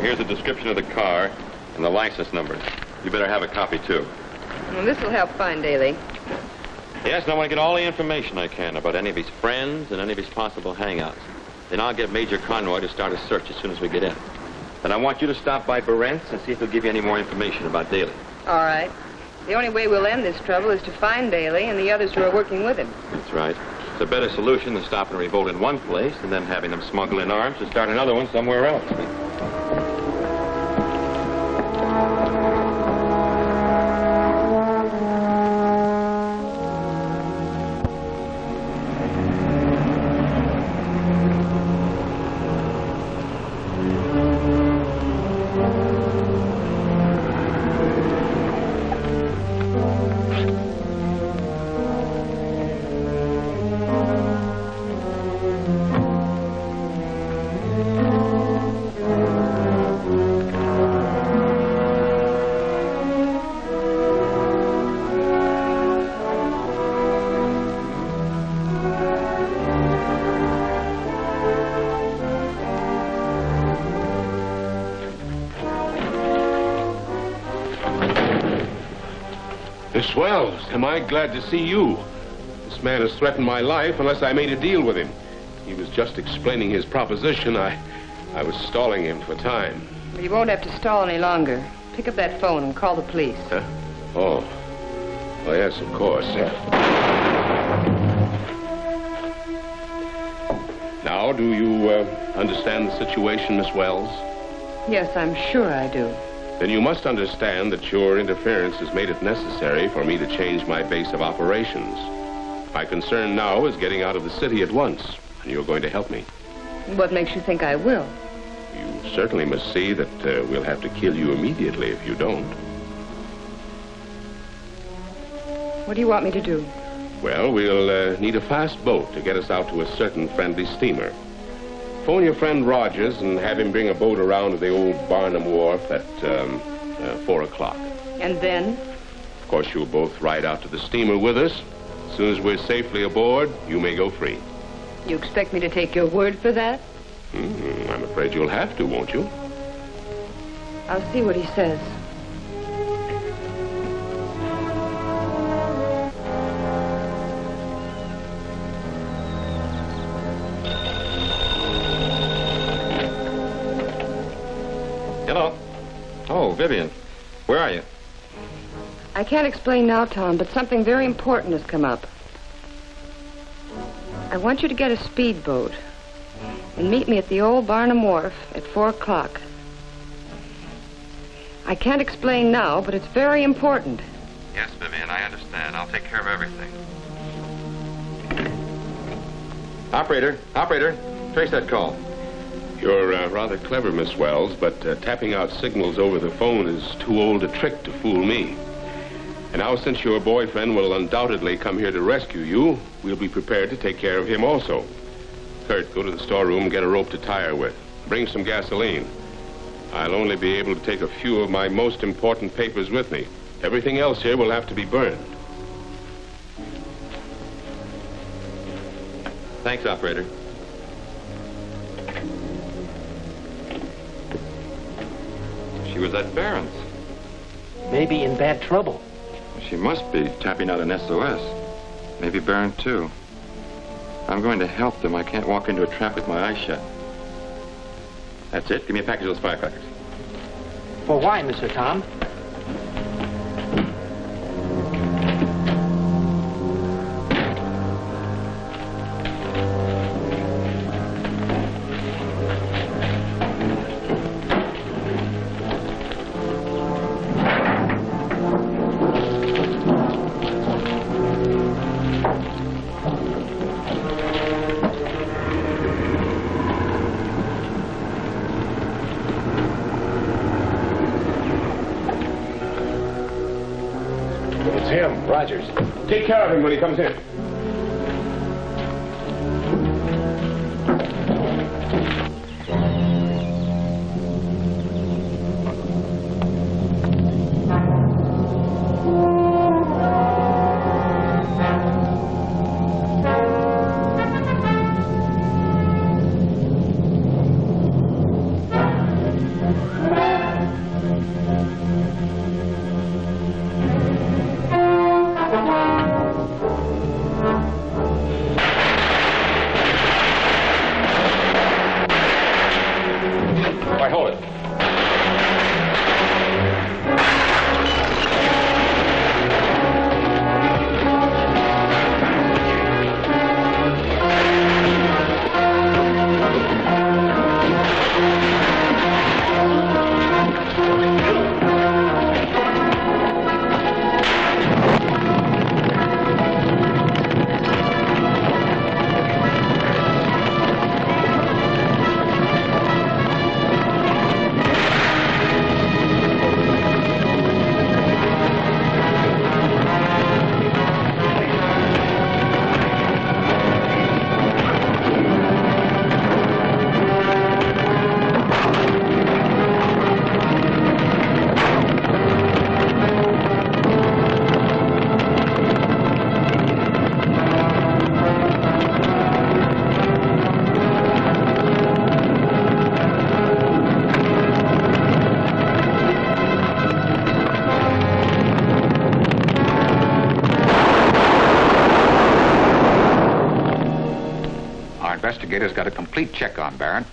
Here's a description of the car and the license number. You better have a copy, too. Well, this will help find Daly. Yes, and I want to get all the information I can about any of his friends and any of his possible hangouts. Then I'll get Major Conroy to start a search as soon as we get in. Then I want you to stop by Barent's and see if he'll give you any more information about Daly. All right. The only way we'll end this trouble is to find Daly and the others who are working with him. That's right. a better solution than stopping a revolt in one place and then having them smuggle in arms to start another one somewhere else. Miss Wells, am I glad to see you? This man has threatened my life unless I made a deal with him. He was just explaining his proposition. I was stalling him for time. You won't have to stall any longer. Pick up that phone and call the police. Huh? Oh, yes, of course. Now, do you understand the situation, Miss Wells? Yes, I'm sure I do. Then you must understand that your interference has made it necessary for me to change my base of operations. My concern now is getting out of the city at once, and you're going to help me. What makes you think I will? You certainly must see that we'll have to kill you immediately if you don't. What do you want me to do? Well, we'll need a fast boat to get us out to a certain friendly steamer. Phone your friend Rogers and have him bring a boat around to the old Barnum Wharf at 4 o'clock. And then? Of course, you'll both ride out to the steamer with us. As soon as we're safely aboard, you may go free. You expect me to take your word for that? I'm afraid you'll have to, won't you? I'll see what he says. Hello. Oh, Vivian. Where are you? I can't explain now, Tom, but something very important has come up. I want you to get a speedboat and meet me at the old Barnum Wharf at 4 o'clock. I can't explain now, but it's very important. Yes, Vivian, I understand. I'll take care of everything. Operator, trace that call. You're rather clever, Miss Wells, but tapping out signals over the phone is too old a trick to fool me. And now, since your boyfriend will undoubtedly come here to rescue you, we'll be prepared to take care of him also. Kurt, go to the storeroom and get a rope to tie her with. Bring some gasoline. I'll only be able to take a few of my most important papers with me. Everything else here will have to be burned. Thanks, operator. She was at Barron's. Maybe in bad trouble. She must be tapping out an SOS. Maybe Barron, too. I'm going to help them. I can't walk into a trap with my eyes shut. That's it. Give me a package of those firecrackers. For why, Mr. Tom? Rogers. Take care of him when he comes in. investigators got a complete check on Barron.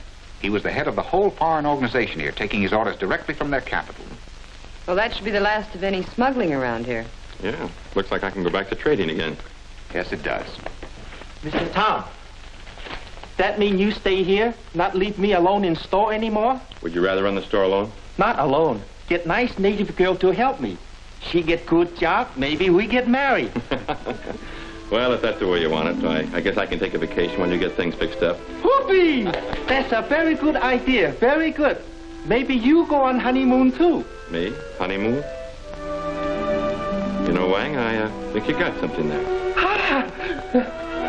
He was the head of the whole foreign organization here, taking his orders directly from their capital. Well, that should be the last of any smuggling around here. Yeah, looks like I can go back to trading again. Yes, it does. Mr. Towne, that mean you stay here, not leave me alone in store anymore? Would you rather run the store alone? Not alone. Get nice native girl to help me. She get good job, maybe we get married. Well, if that's the way you want it, I guess I can take a vacation when you get things fixed up. Whoopee! That's a very good idea, very good. Maybe you go on honeymoon too. Me? Honeymoon? You know, Wang, I think you got something there.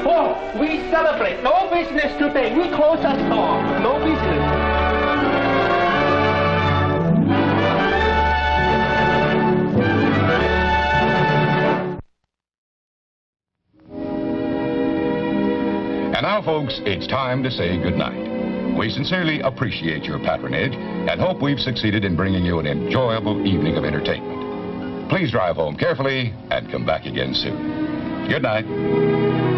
Oh, we celebrate. No business today. We close the store. No business. And now, folks, it's time to say goodnight. We sincerely appreciate your patronage and hope we've succeeded in bringing you an enjoyable evening of entertainment. Please drive home carefully and come back again soon. Good night.